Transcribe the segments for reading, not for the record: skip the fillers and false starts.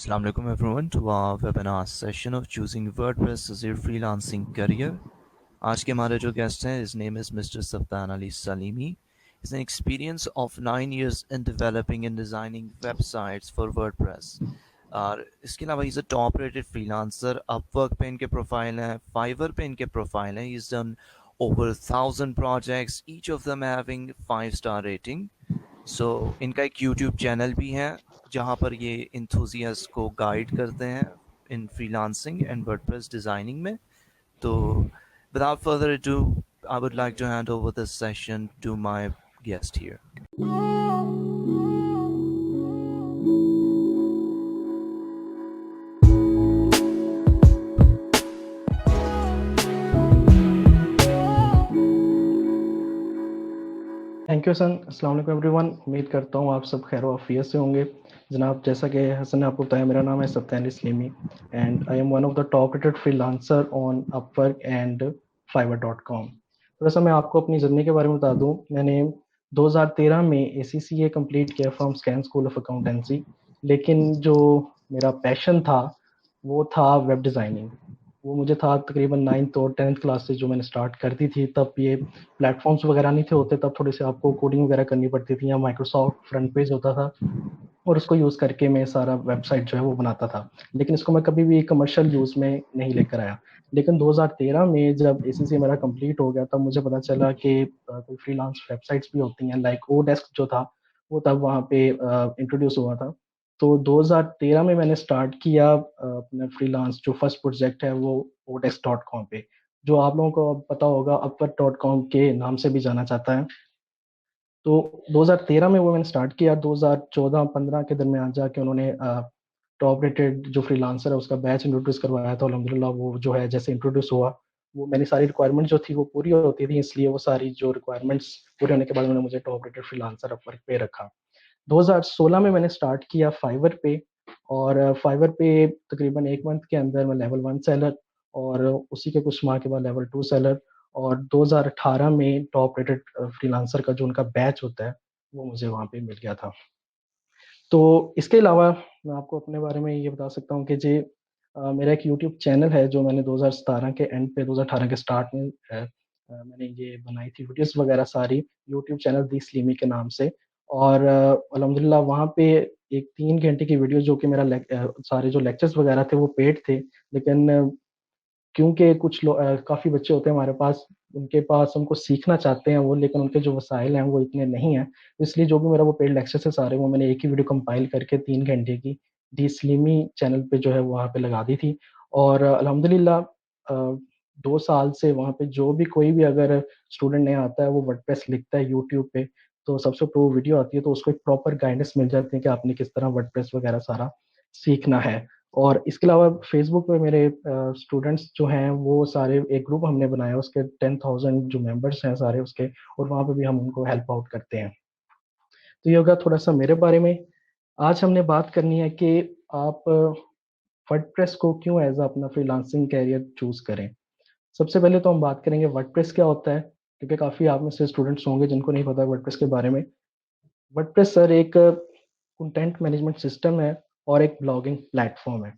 Assalamu alaikum everyone to our webinar session of choosing WordPress as your freelancing career. आज के हमारे जो guest हैं, his name is Mr. Saftan Ali Salimi. He's an experience of 9 years in developing and designing websites for WordPress. और इसके अलावा he's a top rated freelancer. Upwork पे इनके प्रोफाइल हैं, Fiverr पे इनके प्रोफाइल हैं. He's done over 1,000 projects, each of them having 5-star rating. सो इनका एक यूट्यूब चैनल भी है जहाँ पर ये इंथुजियास्ट को गाइड करते हैं इन फ्रीलांसिंग एंड वर्डप्रेस डिज़ाइनिंग में. तो without further ado, I would like to hand over this session to my guest here. Thank you Hasan. अस्सलाम वालेकुम एवरीवन. उम्मीद करता हूँ आप सब खैर आफियत से होंगे. जनाब, जैसा कि हसन ने आपको बताया, मेरा नाम है Saftan Ali Salimi and I am one of the top rated freelancer on Upwork and fiverr.com. थोड़ा सा मैं आपको अपनी जर्नी के बारे में बता दूं. मैंने 2013 में ACCA कंप्लीट किया from scan school of accountancy, लेकिन जो मेरा पैशन था वो था वेब डिज़ाइनिंग. वो मुझे था तकरीबन 9th और 10th क्लास से जो मैंने स्टार्ट कर दी थी. तब ये प्लेटफॉर्म्स वगैरह नहीं थे होते, तब थोड़े से आपको कोडिंग वगैरह करनी पड़ती थी, या माइक्रोसॉफ्ट फ्रंट पेज होता था और उसको यूज़ करके मैं सारा वेबसाइट जो है वो बनाता था. लेकिन इसको मैं कभी भी कमर्शियल यूज़ में नहीं लेकर आया. लेकिन 2013 में जब ACCA मेरा कंप्लीट हो गया, तब मुझे पता चला कि कोई फ्रीलांस वेबसाइट्स भी होती हैं. लाइक ओडेस्क जो था वो तब वहाँ पे इंट्रोड्यूस हुआ था. तो 2013 में मैंने स्टार्ट किया अपना फ्रीलांस. जो फर्स्ट प्रोजेक्ट है वो odesk.com पे, जो आप लोगों को पता होगा upwork.com के नाम से भी जाना जाता है. तो 2013 में वो मैंने स्टार्ट किया. 2014-15 के दरमियान जाके उन्होंने टॉप रेटेड जो फ्रीलांसर है उसका बैच इंट्रोड्यूस करवाया था. अल्हम्दुलिल्लाह वो जो है जैसे इंट्रोड्यूस हुआ, वो मेरी सारी रिक्वायरमेंट जो थी वो पूरी होती थी, इसलिए वो सारी जो रिक्वायरमेंट्स पूरे होने के बाद उन्होंने मुझे टॉप रेटेड फ्रीलांसर अपवर्क पे रखा. 2016 में मैंने स्टार्ट किया फाइवर पे, और फाइवर पे तकरीबन 1 मंथ के अंदर मैं लेवल 1 सेलर और उसी के कुछ माह के बाद लेवल 2 सेलर, और 2018 में टॉप रेटेड फ्रीलांसर का जो उनका बैच होता है वो मुझे वहाँ पे मिल गया था. तो इसके अलावा मैं आपको अपने बारे में ये बता सकता हूँ कि जी मेरा एक यूट्यूब चैनल है जो मैंने 2017 के एंड पे 2018 के स्टार्ट में मैंने ये बनाई थी वीडियोस वगैरह सारी, यूट्यूब चैनल दी स्लीमी के नाम से. और अल्हम्दुलिल्लाह वहाँ पे एक 3 घंटे की वीडियो जो कि मेरा सारे जो लेक्चर्स वगैरह थे वो पेड थे. लेकिन क्योंकि कुछ काफ़ी बच्चे होते हैं हमारे पास, उनके पास उनको सीखना चाहते हैं वो, लेकिन उनके जो वसाइल हैं वो इतने नहीं हैं. इसलिए जो भी मेरा वो पेड लेक्चर्स है सारे, वो मैंने एक ही वीडियो कंपाइल करके 3 घंटे की दी स्लीमी चैनल पे जो है वहाँ पे लगा दी थी. और अल्हम्दुलिल्लाह 2 साल से वहाँ पे जो भी कोई भी अगर स्टूडेंट नया आता है वो वर्डप्रेस लिखता है यूट्यूब पे, तो सबसे ऊपर वो वीडियो आती है तो उसको एक प्रॉपर गाइडेंस मिल जाती है कि आपने किस तरह वर्डप्रेस वगैरह सारा सीखना है. और इसके अलावा फेसबुक पे मेरे स्टूडेंट्स जो हैं वो सारे एक ग्रुप हमने बनाया, उसके 10,000 जो मेंबर्स हैं सारे उसके, और वहाँ पे भी हम उनको हेल्प आउट करते हैं. तो ये होगा थोड़ा सा मेरे बारे में. आज हमने बात करनी है कि आप वर्डप्रेस को क्यों एज अपना फ्रीलांसिंग कैरियर चूज करें. सबसे पहले तो हम बात करेंगे वर्डप्रेस क्या होता है, क्योंकि काफ़ी आप में से स्टूडेंट्स होंगे जिनको नहीं पता वर्डप्रेस के बारे में. वर्डप्रेस सर एक कंटेंट मैनेजमेंट सिस्टम है और एक ब्लॉगिंग प्लेटफॉर्म है.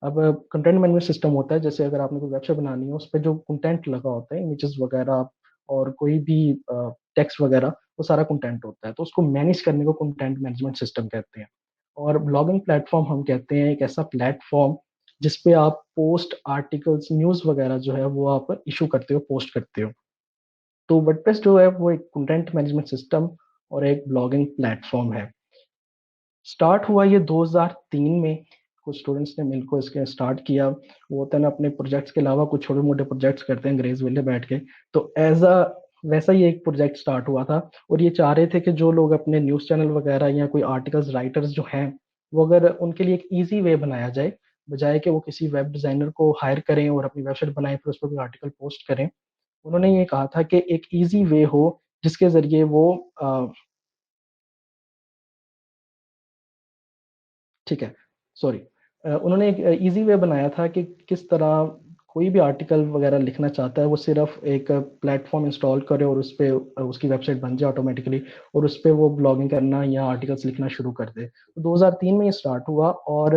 अब कंटेंट मैनेजमेंट सिस्टम होता है, जैसे अगर आपने कोई वेबसाइट बनानी है उस पे जो कंटेंट लगा होता है, इमेजेस वगैरह और कोई भी टेक्स्ट वगैरह, वो सारा कंटेंट होता है, तो उसको मैनेज करने को कंटेंट मैनेजमेंट सिस्टम कहते हैं. और ब्लॉगिंग प्लेटफॉर्म हम कहते हैं एक ऐसा प्लेटफॉर्म जिस पे आप पोस्ट, आर्टिकल्स, न्यूज़ वगैरह जो है वो आप इशू करते हो, पोस्ट करते हो. तो वर्डप्रेस जो है वो एक कंटेंट मैनेजमेंट सिस्टम और एक ब्लॉगिंग प्लेटफॉर्म है. स्टार्ट हुआ ये 2003 में. कुछ स्टूडेंट्स ने मिलकर इसके स्टार्ट किया. वो होता है ना, अपने प्रोजेक्ट्स के अलावा कुछ छोटे मोटे प्रोजेक्ट्स करते हैं अंग्रेज वेले बैठ के. तो एज अ वैसा ही एक प्रोजेक्ट स्टार्ट हुआ था, और ये चाह रहे थे कि जो लोग अपने न्यूज़ चैनल वगैरह या कोई आर्टिकल्स राइटर्स जो हैं, वो अगर उनके लिए एक ईजी वे बनाया जाए, बजाय कि वो किसी वेब डिज़ाइनर को हायर करें और अपनी वेबसाइट बनाएं फिर उस पर कोई आर्टिकल पोस्ट करें. उन्होंने ये कहा था कि एक ईजी वे हो जिसके ज़रिए वो ठीक है, सॉरी. उन्होंने एक ईज़ी वे बनाया था कि किस तरह कोई भी आर्टिकल वगैरह लिखना चाहता है वो सिर्फ एक प्लेटफॉर्म इंस्टॉल करे और उस पे उसकी वेबसाइट बन जाए ऑटोमेटिकली, और उस पे वो ब्लॉगिंग करना या आर्टिकल्स लिखना शुरू कर दे. तो 2003 में ये स्टार्ट हुआ, और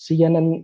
CNN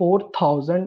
4000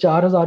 4000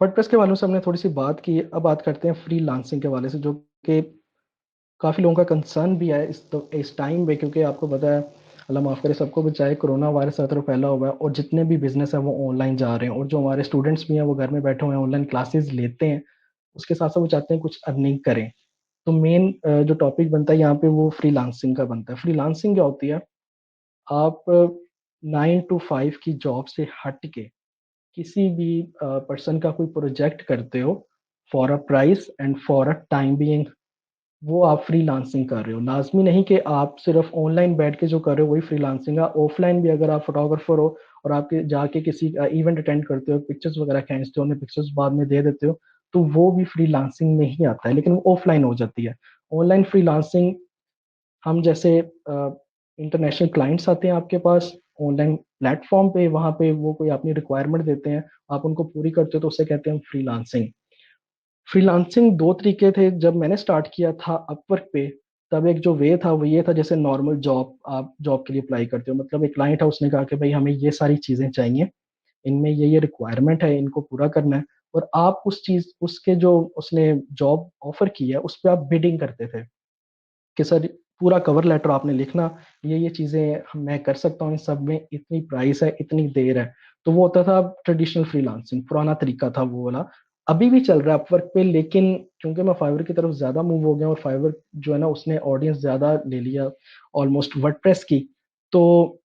वर्डप्रेस के वालों से हमने थोड़ी सी बात की, अब बात करते हैं फ्री लांसिंग के वाले से, जो कि काफ़ी लोगों का कंसर्न भी है इस टाइम में, क्योंकि आपको पता है, अल्लाह माफ़ करे सबको बचाए, कोरोना वायरस हर तरफ फैला हुआ है और जितने भी बिजनेस है वो ऑनलाइन जा रहे हैं, और जो हमारे स्टूडेंट्स भी हैं वो घर में बैठे हुए हैं, ऑनलाइन क्लासेस लेते हैं, उसके साथ साथ वो चाहते हैं कुछ अर्निंग करें। तो मेन जो टॉपिक बनता है यहाँ पे वो फ्रीलांसिंग का बनता है। फ्रीलांसिंग क्या होती है? आप 9 to 5 की जॉब से हट के किसी भी पर्सन का कोई प्रोजेक्ट करते हो for a price and for a time being, वो आप फ्रीलांसिंग कर रहे हो। लाजमी नहीं कि आप सिर्फ ऑनलाइन बैठ के जो कर रहे हो वही फ्रीलांसिंग है, ऑफलाइन भी अगर आप फोटोग्राफर हो और आपके जाके किसी इवेंट अटेंड करते हो, पिक्चर्स वगैरह खींचते हो, उन्हें पिक्चर्स बाद में दे देते हो, तो वो भी फ्रीलांसिंग में ही आता है, लेकिन वो ऑफलाइन हो जाती है। ऑनलाइन फ्रीलांसिंग, हम जैसे इंटरनेशनल क्लाइंट्स आते हैं आपके पास ऑनलाइन प्लेटफॉर्म पे, वहाँ पे वो कोई अपनी रिक्वायरमेंट देते हैं, आप उनको पूरी करते हो, तो उसे कहते हैं फ्रीलांसिंग। फ्रीलांसिंग दो तरीके थे जब मैंने स्टार्ट किया था अपवर्क पे। तब एक जो वे था वो ये था, जैसे नॉर्मल जॉब, आप जॉब के लिए अप्लाई करते हो, मतलब एक क्लाइंट है, उसने कहा कि भाई हमें ये सारी चीज़ें चाहिए, इनमें ये रिक्वायरमेंट है, इनको पूरा करना है, और आप उस चीज़, उसके जो उसने जॉब ऑफर की है उस पर आप बिडिंग करते थे कि सर पूरा कवर लेटर आपने लिखना, ये चीज़ें मैं कर सकता हूँ, इन सब में इतनी प्राइस है, इतनी देर है। तो वो होता था ट्रेडिशनल फ्रीलांसिंग, पुराना तरीका था वो वाला। अभी भी चल रहा है अपवर्क पे, लेकिन क्योंकि मैं फाइवर की तरफ ज़्यादा मूव हो गया और फाइवर जो है ना उसने ऑडियंस ज़्यादा ले लिया ऑलमोस्ट वर्डप्रेस की, तो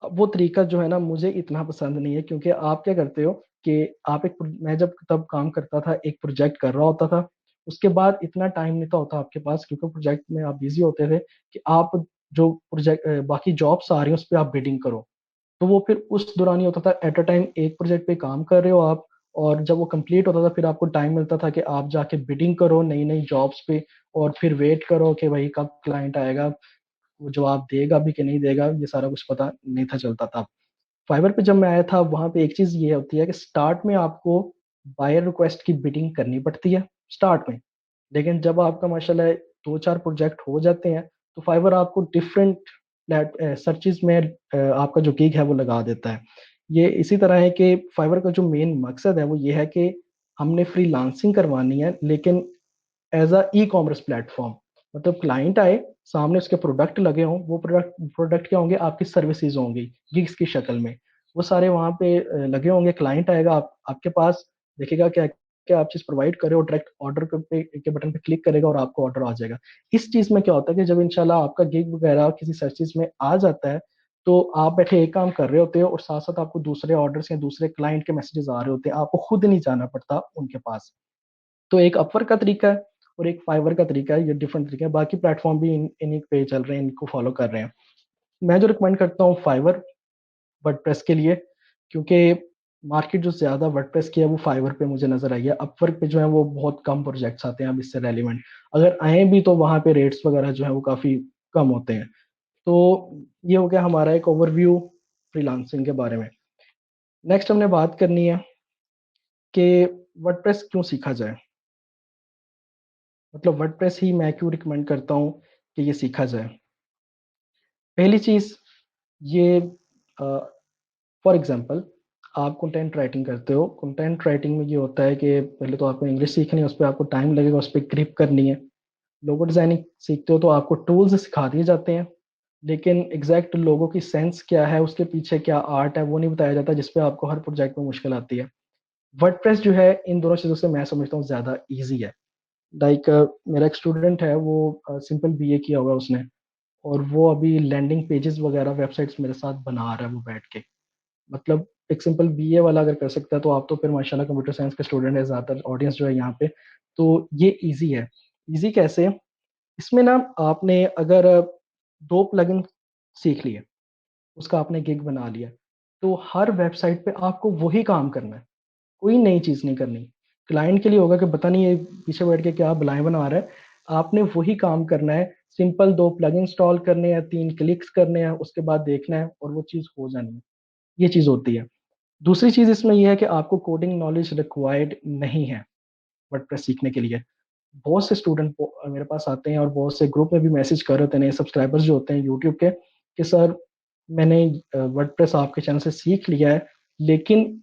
वो तरीका जो है ना मुझे इतना पसंद नहीं है। क्योंकि आप क्या करते हो कि आप मैं जब तब काम करता था, एक प्रोजेक्ट कर रहा होता था, उसके बाद इतना टाइम नहीं था होता आपके पास, क्योंकि प्रोजेक्ट में आप बिजी होते थे, कि आप जो प्रोजेक्ट बाकी जॉब्स आ रही हैं उस पर आप बिडिंग करो। तो वो फिर उस दौरान ही होता था, एट अ टाइम एक प्रोजेक्ट पे काम कर रहे हो आप, और जब वो कंप्लीट होता था फिर आपको टाइम मिलता था कि आप जाके बिडिंग करो नई नई जॉब्स पे, और फिर वेट करो कि भाई कब क्लाइंट आएगा, वो जवाब देगा भी कि नहीं देगा, ये सारा कुछ पता नहीं था चलता था। फाइवर पे जब मैं आया था, वहां पे एक चीज ये होती है कि स्टार्ट में आपको बायर रिक्वेस्ट की बिडिंग करनी पड़ती है स्टार्ट में, लेकिन जब आपका माशाल्लाह 2-4 प्रोजेक्ट हो जाते हैं, तो फाइवर आपको डिफरेंट सर्चेज में आपका जो गिग है वो लगा देता है। ये इसी तरह है कि फाइवर का जो मेन मकसद है वो ये है कि हमने फ्रीलांसिंग करवानी है, लेकिन as a e commerce platform, मतलब क्लाइंट आए, सामने उसके प्रोडक्ट लगे हों, वो प्रोडक्ट क्या होंगे, आपकी सर्विसेज होंगी गिग्स की शक्ल में, वो सारे वहाँ पे लगे होंगे। क्लाइंट आएगा आपके पास, देखेगा क्या क्या आप चीज़ प्रोवाइड करे, और डायरेक्ट ऑर्डर के बटन पे क्लिक करेगा और आपको ऑर्डर आ जाएगा। इस चीज़ में क्या होता है कि जब इंशाल्लाह आपका गिग वगैरह किसी सर्चिज में आ जाता है, तो आप बैठे एक काम कर रहे होते हो और साथ साथ आपको दूसरे ऑर्डर्स या दूसरे क्लाइंट के मैसेजेस आ रहे होते हैं, आपको खुद नहीं जाना पड़ता उनके पास। तो एक अपवर्क का तरीका है और एक फाइवर का तरीका है, ये डिफरेंट तरीका है। बाकी प्लेटफॉर्म भी इन्हीं पे चल रहे हैं, इनको फॉलो कर रहे हैं। मैं जो रिकमेंड करता हूँ फाइवर वर्डप्रेस के लिए, क्योंकि मार्केट जो ज्यादा वर्डप्रेस की है वो फाइवर पे मुझे नजर आई है। अपवर्क पे जो है वो बहुत कम प्रोजेक्ट्स आते हैं अब इससे रेलिवेंट, अगर आए भी तो वहाँ पे रेट्स वगैरह जो है वो काफी कम होते हैं। तो ये हो गया हमारा एक ओवरव्यू फ्रीलांसिंग के बारे में। नेक्स्ट हमने बात करनी है कि वर्डप्रेस क्यों सीखा जाए, मतलब वर्डप्रेस ही मैं क्यों रिकमेंड करता हूँ कि ये सीखा जाए। पहली चीज, ये फॉर एग्जांपल आप कंटेंट राइटिंग करते हो, कंटेंट राइटिंग में ये होता है कि पहले तो आपको इंग्लिश सीखनी है, उस पर आपको टाइम लगेगा, उस पर ग्रिप करनी है। लोगो डिजाइनिंग सीखते हो तो आपको टूल्स सिखा दिए जाते हैं, लेकिन एग्जैक्ट लोगों की सेंस क्या है, उसके पीछे क्या आर्ट है, वो नहीं बताया जाता, जिसपे आपको हर प्रोजेक्ट में मुश्किल आती है। वर्डप्रेस जो है इन दोनों चीज़ों से मैं समझता हूँ ज़्यादा ईजी है। लाइक मेरा एक स्टूडेंट है, वो सिंपल बीए किया हुआ है उसने, और वो अभी लैंडिंग पेजेस वगैरह वेबसाइट्स मेरे साथ बना रहा है वो बैठ के। मतलब एक सिंपल बीए वाला अगर कर सकता है तो आप तो फिर माशाल्लाह कंप्यूटर साइंस के स्टूडेंट है ज़्यादातर ऑडियंस जो है यहाँ पे। तो ये इजी है। इजी कैसे? इसमें ना आपने अगर दो प्लगइन सीख लिए, उसका आपने गिग बना लिया, तो हर वेबसाइट पे आपको वही काम करना है, कोई नई चीज़ नहीं करनी। क्लाइंट के लिए होगा कि पता नहीं ये पीछे बैठ के क्या बलाएं बना रहा है, आपने वही काम करना है। सिंपल दो प्लग इंस्टॉल करने हैं, 3 क्लिक्स करने हैं, उसके बाद देखना है और वो चीज़ हो जानी है। ये चीज़ होती है। दूसरी चीज़ इसमें यह है कि आपको कोडिंग नॉलेज रिक्वायर्ड नहीं है वर्डप्रेस सीखने के लिए। बहुत से स्टूडेंट मेरे पास आते हैं और बहुत से ग्रुप में भी मैसेज कर रहे होते हैं, नए सब्सक्राइबर्स जो होते हैं यूट्यूब के, कि सर मैंने वर्डप्रेस आपके चैनल से सीख लिया है, लेकिन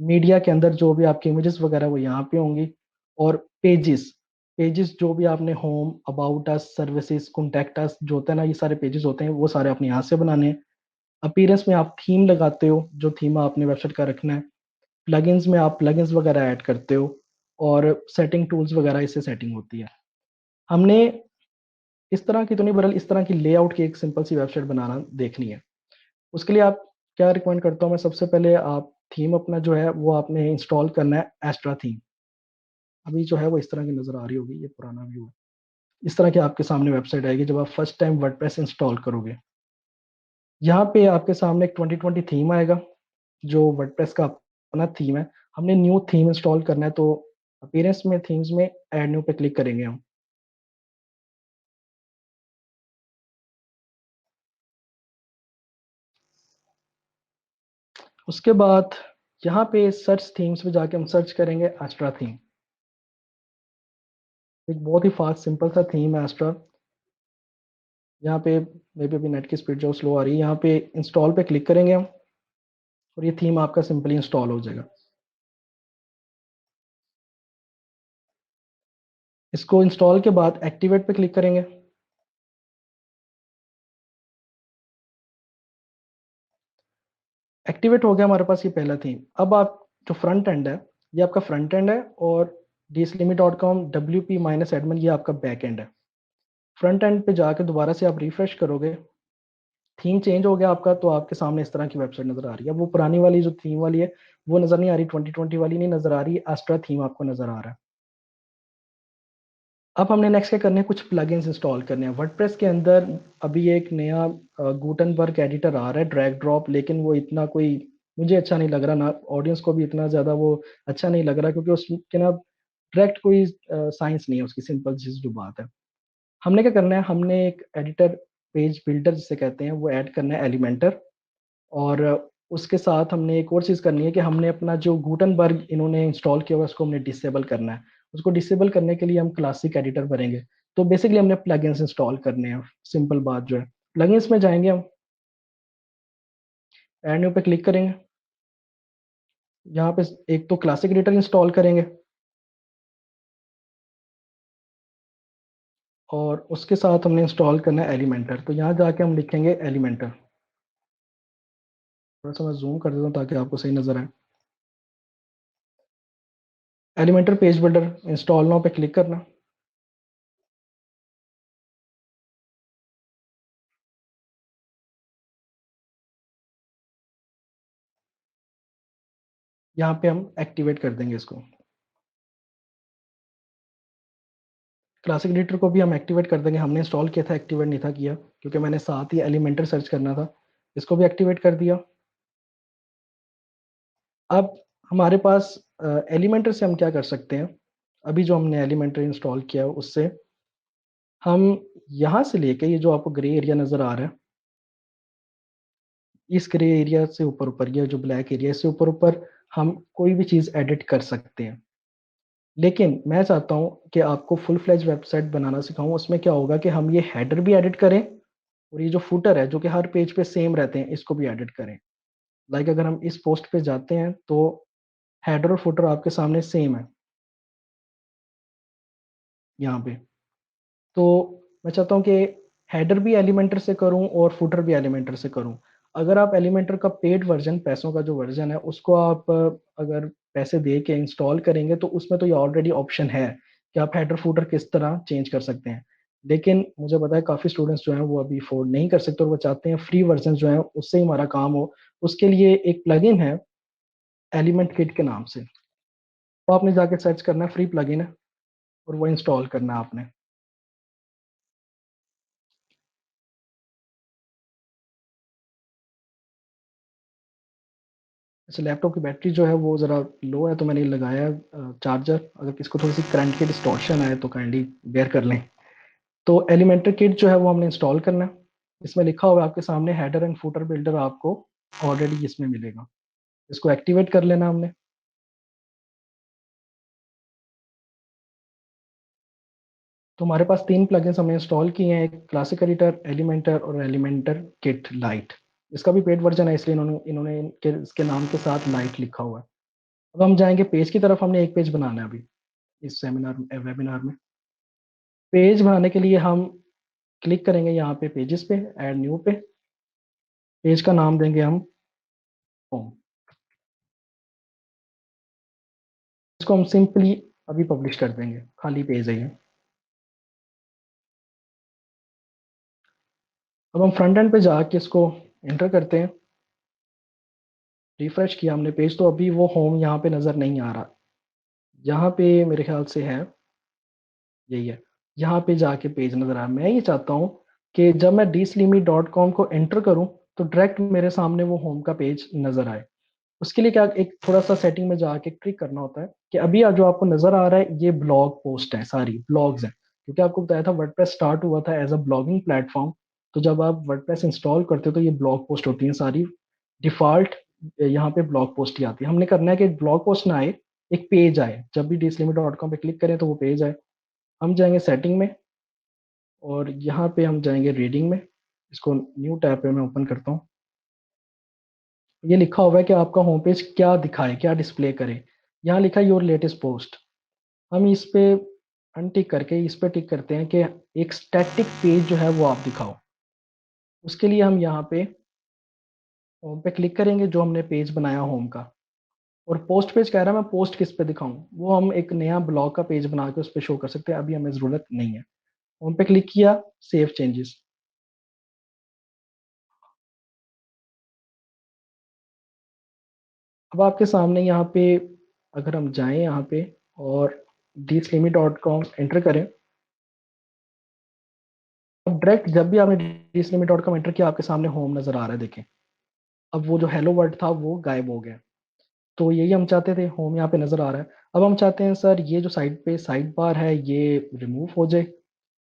मीडिया के अंदर जो भी आपकी इमेजेस वगैरह वो यहाँ पे होंगी, और पेजेस पेजेस जो भी आपने home, about us, services, contact us जो होता है ना, ये सारे पेजेस होते हैं, वो सारे आपने यहाँ से बनाने हैं। अपीयरेंस में आप थीम लगाते हो, जो थीम आपने वेबसाइट का रखना है। प्लगइन्स में आप प्लगइन्स वगैरह ऐड करते हो, और सेटिंग टूल्स वगैरह इससे सेटिंग होती है। हमने इस तरह की तो नहीं, बरल इस तरह की लेआउट की एक सिंपल सी वेबसाइट बनाना देखनी है। उसके लिए आप क्या रिकमेंड करता हूँ मैं, सबसे पहले आप थीम अपना जो है वो आपने इंस्टॉल करना है, एस्ट्रा थीम। अभी जो है वो इस तरह की नजर आ रही होगी, ये पुराना व्यू है। इस तरह की आपके सामने वेबसाइट आएगी जब आप फर्स्ट टाइम वर्डप्रेस इंस्टॉल करोगे। यहाँ पे आपके सामने एक 2020 थीम आएगा, जो वर्डप्रेस का अपना थीम है। हमने न्यू थीम इंस्टॉल करना है, तो अपीयरेंस में थीम्स में ऐड न्यू पे क्लिक करेंगे हम। उसके बाद यहाँ पे सर्च थीम्स में जाके हम सर्च करेंगे एस्ट्रा थीम। एक बहुत ही फास्ट सिंपल सा थीम है एस्ट्रा। यहाँ पे मे बी अभी नेट की स्पीड जो स्लो आ रही है, यहाँ पे इंस्टॉल पे क्लिक करेंगे हम, और ये थीम आपका सिंपली इंस्टॉल हो जाएगा। इसको इंस्टॉल के बाद एक्टिवेट पे क्लिक करेंगे। एक्टिवेट हो गया हमारे पास ये पहला थीम। अब आप जो फ्रंट एंड है, ये आपका फ्रंट एंड है, और dslimit.com WP माइनस एडमिन ये आपका बैक एंड है। फ्रंट एंड पे जाके दोबारा से आप रिफ्रेश करोगे, थीम चेंज हो गया आपका, तो आपके सामने इस तरह की वेबसाइट नजर आ रही है। वो पुरानी वाली जो थीम वाली है वो नजर नहीं आ रही, 2020 वाली नहीं नजर आ रही, एस्ट्रा थीम आपको नजर आ रहा है। अब हमने नेक्स्ट क्या करने हैं, कुछ प्लगइन्स इंस्टॉल करने हैं वर्डप्रेस के अंदर। अभी एक नया गुटनबर्ग एडिटर आ रहा है, ड्रैग ड्रॉप, लेकिन वो इतना कोई मुझे अच्छा नहीं लग रहा, ना ऑडियंस को भी इतना ज़्यादा वो अच्छा नहीं लग रहा, क्योंकि उसके ना डायरेक्ट कोई साइंस नहीं है उसकी, सिंपल चीज़ जो बात है। हमने क्या करना है, हमने एक एडिटर, पेज बिल्डर जिसे कहते हैं, वो ऐड करना है, एलिमेंटर। और उसके साथ हमने एक और चीज़ करनी है कि हमने अपना जो गुटनबर्ग इन्होंने इंस्टॉल किया हुआ है उसको हमने डिसेबल करना है। उसको डिसेबल करने के लिए हम क्लासिक एडिटर भरेंगे। तो बेसिकली हमने प्लगइन्स इंस्टॉल करने हैं, सिंपल बात जो है। प्लगइन्स में जाएंगे हम, ऐड न्यू पे क्लिक करेंगे। यहाँ पे एक तो क्लासिक एडिटर इंस्टॉल करेंगे, और उसके साथ हमने इंस्टॉल करना है एलिमेंटर। तो यहाँ जाके हम लिखेंगे एलिमेंटर। थोड़ा सा मैं जूम कर देता हूँ ताकि आपको सही नजर आए। Elementor page builder install now पे क्लिक करना। यहाँ पे हम एक्टिवेट कर देंगे इसको। क्लासिक एडिटर को भी हम एक्टिवेट कर देंगे, हमने इंस्टॉल किया था, एक्टिवेट नहीं था किया, क्योंकि मैंने साथ ही एलिमेंटर सर्च करना था। इसको भी एक्टिवेट कर दिया। अब हमारे पास एलिमेंटर से हम क्या कर सकते हैं, अभी जो हमने एलिमेंटर इंस्टॉल किया है उससे हम यहाँ से लेके, ये जो आपको ग्रे एरिया नजर आ रहा है, इस ग्रे एरिया से ऊपर ऊपर, ये जो ब्लैक एरिया, इससे ऊपर ऊपर हम कोई भी चीज़ एडिट कर सकते हैं। लेकिन मैं चाहता हूँ कि आपको फुल फ्लेज वेबसाइट बनाना सिखाऊं। उसमें क्या होगा कि हम ये हेडर भी एडिट करें, और ये जो फुटर है जो कि हर पेज पे सेम रहते हैं, इसको भी एडिट करें। लाइक अगर हम इस पोस्ट पे जाते हैं तो हेडर और फुटर आपके सामने सेम है यहाँ पे। तो मैं चाहता हूँ कि हेडर भी एलिमेंटर से करूँ और फुटर भी एलिमेंटर से करूँ। अगर आप एलिमेंटर का पेड वर्जन, पैसों का जो वर्जन है, उसको आप अगर पैसे दे के इंस्टॉल करेंगे तो उसमें तो ये ऑलरेडी ऑप्शन है कि आप हेडर फुटर किस तरह चेंज कर सकते हैं। लेकिन मुझे पता है काफ़ी स्टूडेंट्स जो हैं वो अभी अफोर्ड नहीं कर सकते, और वो चाहते हैं फ्री वर्जन जो है उससे ही हमारा काम हो। उसके लिए एक प्लगइन है एलिमेंट किट के नाम से, तो आपने जाके सर्च करना है, फ्री प्लगइन है, और वो इंस्टॉल करना है आपने। अच्छा, लैपटॉप की बैटरी जो है वो ज़रा लो है, तो मैंने लगाया है चार्जर। अगर किसको थोड़ी सी करंट की डिस्टॉर्शन आए तो काइंडली बेयर कर लें। तो एलिमेंटर किट जो है वो हमने इंस्टॉल करना है। इसमें लिखा हुआ है आपके सामने, हेडर एंड फुटर बिल्डर आपको ऑलरेडी इसमें मिलेगा। इसको एक्टिवेट कर लेना हमने। तो हमारे पास तीन प्लगइन्स हमने इंस्टॉल किए हैं, एक क्लासिक एडिटर, एलिमेंटर और एलिमेंटर किट लाइट। इसका भी पेड वर्जन है, इसलिए इन्होंने इनके नाम के साथ लाइट लिखा हुआ है। अब हम जाएंगे पेज की तरफ, हमने एक पेज बनाना है अभी इस सेमिनार वेबिनार में। पेज बनाने के लिए हम क्लिक करेंगे यहाँ पे पेजेस पे, ऐड न्यू पे। पेज का नाम देंगे हम होम। इसको हम सिंपली अभी पब्लिश कर देंगे, खाली पेज है ये। अब हम फ्रंट एंड पे जाके इसको एंटर करते हैं। रिफ्रेश किया हमने पेज, तो अभी वो होम यहाँ पे नज़र नहीं आ रहा। यहाँ पे मेरे ख्याल से है, यही है। यहाँ पे जाके पेज नज़र आ रहा। मैं ये चाहता हूँ कि जब मैं dslimi.com को एंटर करूँ तो डायरेक्ट मेरे सामने वो होम का पेज नज़र आए। उसके लिए क्या, एक थोड़ा सा सेटिंग में जाके क्लिक करना होता है कि अभी जो आपको नज़र आ रहा है ये ब्लॉग पोस्ट है, सारी ब्लॉग्स हैं। क्योंकि आपको बताया था वर्डप्रेस स्टार्ट हुआ था एज अ ब्लॉगिंग प्लेटफॉर्म। तो जब आप वर्डप्रेस इंस्टॉल करते हो तो ये ब्लॉग पोस्ट होती हैं सारी, डिफॉल्ट यहाँ पे ब्लॉग पोस्ट ही आती है। हमने करना है कि एक ब्लॉग पोस्ट ना आए, एक पेज आए। जब भी dslimit.com पे क्लिक करें तो वो पेज आए। हम जाएंगे सेटिंग में और यहाँ पे हम जाएंगे रीडिंग में। इसको न्यू टैब पे मैं ओपन करता हूँ। ये लिखा हुआ है कि आपका होम पेज क्या दिखाए, क्या डिस्प्ले करे। यहाँ लिखा है योर लेटेस्ट पोस्ट। हम इस पे अनटिक करके इस पे टिक करते हैं कि एक स्टैटिक पेज जो है वो आप दिखाओ। उसके लिए हम यहाँ पे होम पे क्लिक करेंगे, जो हमने पेज बनाया होम का। और पोस्ट पेज कह रहा है मैं पोस्ट किस पे दिखाऊं, वो हम एक नया ब्लॉग का पेज बना के उस पर शो कर सकते हैं, अभी हमें ज़रूरत नहीं है। होम पे क्लिक किया, सेव चेंजेस। अब आपके सामने यहाँ पे अगर हम जाएं यहाँ पे और dslimit.com एंटर करें, अब डायरेक्ट जब भी आपने dslimit.com एंटर किया आपके सामने होम नजर आ रहा है, देखें। अब वो जो हेलो वर्ड था वो गायब हो गया। तो यही हम चाहते थे, होम यहाँ पे नजर आ रहा है। अब हम चाहते हैं सर ये जो साइड पे साइड बार है ये रिमूव हो जाए,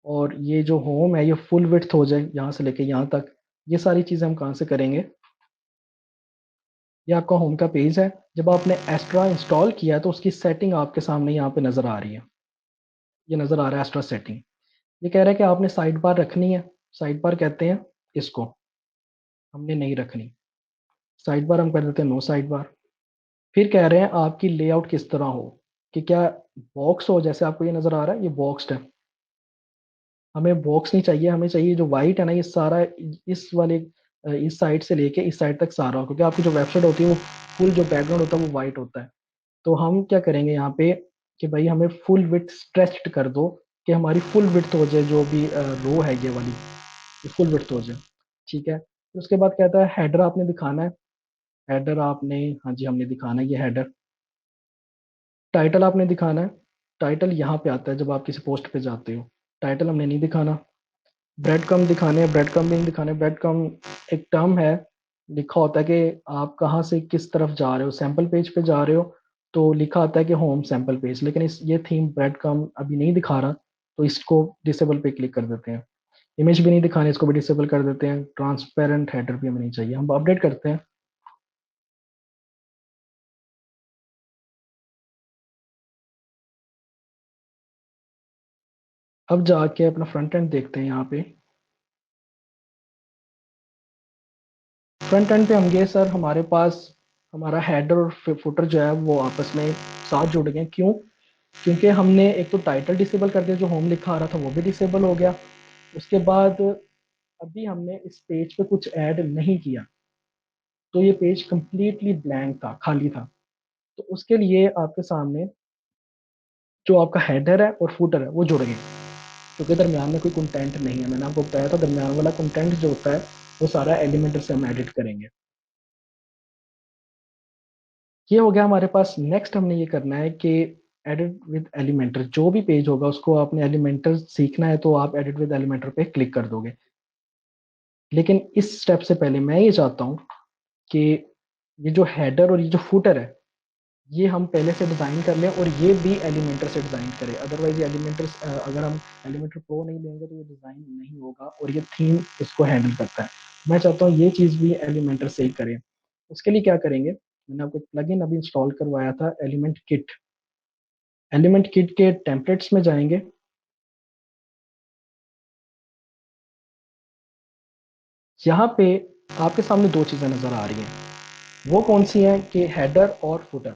और ये जो होम है ये फुल विड्थ हो जाए यहाँ से लेके यहाँ तक। ये सारी चीज़ें हम कहाँ से करेंगे। ये आपका होम का पेज है। जब आपने एस्ट्रा इंस्टॉल किया है तो उसकी सेटिंग आपके सामने यहाँ पे नज़र आ रही है। ये नज़र आ रहा है एस्ट्रा सेटिंग। ये कह रहा है कि आपने साइड बार रखनी है। साइड बार कहते हैं इसको, हमने नहीं रखनी। साइड बार हम कर देते हैं नो साइड बार। फिर कह रहे हैं आपकी लेआउट किस तरह हो, कि क्या बॉक्स हो, जैसे आपको ये नज़र आ रहा है ये बॉक्स्ड है। हमें बॉक्स नहीं चाहिए, हमें चाहिए जो वाइट है ना, ये सारा इस वाले इस साइड से लेके इस साइड तक सारा हो, क्योंकि आपकी जो वेबसाइट होती है वो फुल जो बैकग्राउंड होता है वो वाइट होता है। तो हम क्या करेंगे यहाँ पे कि भाई हमें फुल विड्थ स्ट्रेच्ड कर दो, कि हमारी फुल विड्थ हो जाए, जो भी रो है ये वाली, ये फुल विड्थ हो जाए। ठीक है, तो उसके बाद कहता है हेडर आपने दिखाना है। हेडर आपने, हाँ जी हमने दिखाना है ये हेडर। टाइटल आपने दिखाना है। टाइटल यहाँ पे आता है जब आप किसी पोस्ट पे जाते हो। टाइटल हमने नहीं दिखाना। ब्रेड कम दिखाने हैं, ब्रेड कम भी नहीं दिखाने। ब्रेड कम एक टर्म है, लिखा होता है कि आप कहाँ से किस तरफ जा रहे हो। सैम्पल पेज पे जा रहे हो तो लिखा आता है कि होम सैम्पल पेज, लेकिन इस ये थीम ब्रेड कम अभी नहीं दिखा रहा, तो इसको डिसेबल पे क्लिक कर देते हैं। इमेज भी नहीं दिखाने, इसको भी डिसेबल कर देते हैं। ट्रांसपेरेंट हेडर भी हमें नहीं चाहिए, हम अपडेट करते हैं। अब जाके अपना फ्रंट एंड देखते हैं यहाँ पे। फ्रंट एंड पे हम गए सर, हमारे पास हमारा हेडर और फुटर जो है वो आपस में साथ जुड़ गए। क्यों? क्योंकि हमने एक तो टाइटल डिसेबल कर दिया, जो होम लिखा आ रहा था वो भी डिसेबल हो गया। उसके बाद अभी हमने इस पेज पे कुछ ऐड नहीं किया, तो ये पेज कंप्लीटली ब्लैंक था, खाली था। तो उसके लिए आपके सामने जो आपका हेडर है और फुटर है वो जुड़ गए, क्योंकि दरमियान में कोई कंटेंट नहीं है। मैंने आपको बताया था दरमियान वाला कंटेंट जो होता है वो सारा एलिमेंटर से हम एडिट करेंगे। ये हो गया हमारे पास। नेक्स्ट हमने ये करना है कि एडिट विद एलिमेंटर, जो भी पेज होगा उसको आपने एलिमेंटर सीखना है तो आप एडिट विद एलिमेंटर पे क्लिक कर दोगे। लेकिन इस स्टेप से पहले मैं ये चाहता हूँ कि ये जो हेडर और ये जो फुटर है ये हम पहले से डिज़ाइन कर लें, और ये भी एलिमेंटर से डिज़ाइन करें। अदरवाइज ये एलिमेंटर, अगर हम एलिमेंटर प्रो नहीं लेंगे तो ये डिज़ाइन नहीं होगा, और ये थीम इसको हैंडल करता है। मैं चाहता हूँ ये चीज़ भी एलिमेंटर से ही करें। उसके लिए क्या करेंगे, मैंने आपको प्लगइन अभी इंस्टॉल करवाया था, एलिमेंट किट। एलिमेंट किट के टेम्पलेट्स में जाएंगे। यहाँ पे आपके सामने दो चीज़ें नज़र आ रही हैं। वो कौन सी हैं कि हेडर और footer.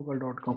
google.com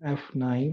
F9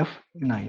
F9.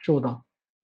14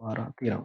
12 13.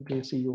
JCU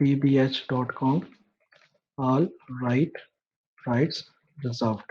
pbh.com all rights reserved.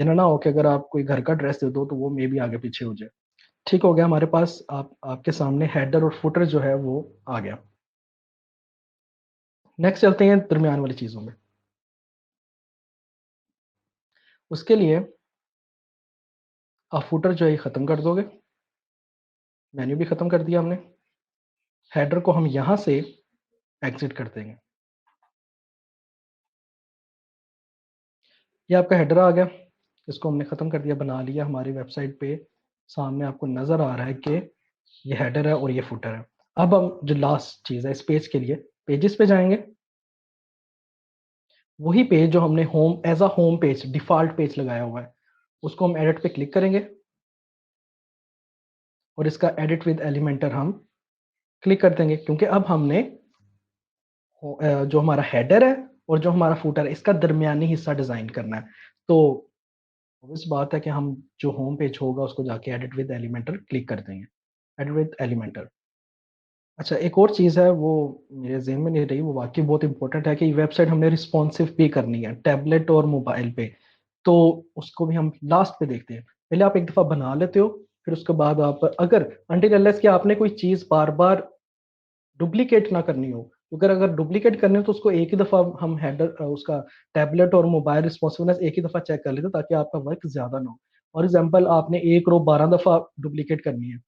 जना ना हो कि अगर आप कोई घर का ड्रेस दे दो तो वो मे भी आगे पीछे हो जाए। ठीक हो गया, हमारे पास आपके सामने हेडर और फुटर जो है वो आ गया। नेक्स्ट चलते हैं दरमियान वाली चीज़ों में। उसके लिए आप फुटर जो है ख़त्म कर दोगे, मेन्यू भी ख़त्म कर दिया हमने। हेडर को हम यहाँ से एग्जिट कर देंगे। ये आपका हेडर आ गया, इसको हमने ख़त्म कर दिया, बना लिया। हमारी वेबसाइट पे सामने आपको नज़र आ रहा है कि ये हेडर है और ये फुटर है। अब हम जो लास्ट चीज़ है इस पेज के लिए, पेजेस पे जाएंगे। वही पेज जो हमने home as a home page default page लगाया हुआ है, उसको हम एडिट पे क्लिक करेंगे और इसका एडिट विद एलिमेंटर हम क्लिक कर देंगे, क्योंकि अब हमने जो हमारा हेडर है और जो हमारा फुटर है इसका दरमियानी हिस्सा डिज़ाइन करना है। तो इस बात है कि हम जो होम पेज होगा उसको जाके एडिट विद एलिमेंटर क्लिक कर देंगे। Edit with Elementor. अच्छा, एक और चीज़ है वो मेरे ज़हन में नहीं रही, वो वाकई बहुत इंपॉर्टेंट है कि वेबसाइट हमने रिस्पॉन्सिव भी करनी है टैबलेट और मोबाइल पे। तो उसको भी हम लास्ट पे देखते हैं। पहले आप एक दफ़ा बना लेते हो, फिर उसके बाद आप अगर अनटिल अनलेस कि आपने कोई चीज़ बार बार डुप्लीकेट ना करनी हो, क्योंकि अगर डुप्लीकेट करनी हो तो उसको एक ही दफ़ा हम हैंडल उसका टैबलेट और मोबाइल रिस्पॉन्सिवनेस एक ही दफ़ा चेक कर लेते ताकि आपका वर्क ज़्यादा ना हो। फॉर एग्जाम्पल आपने एक रो 12 दफ़ा डुप्लीकेट करनी है,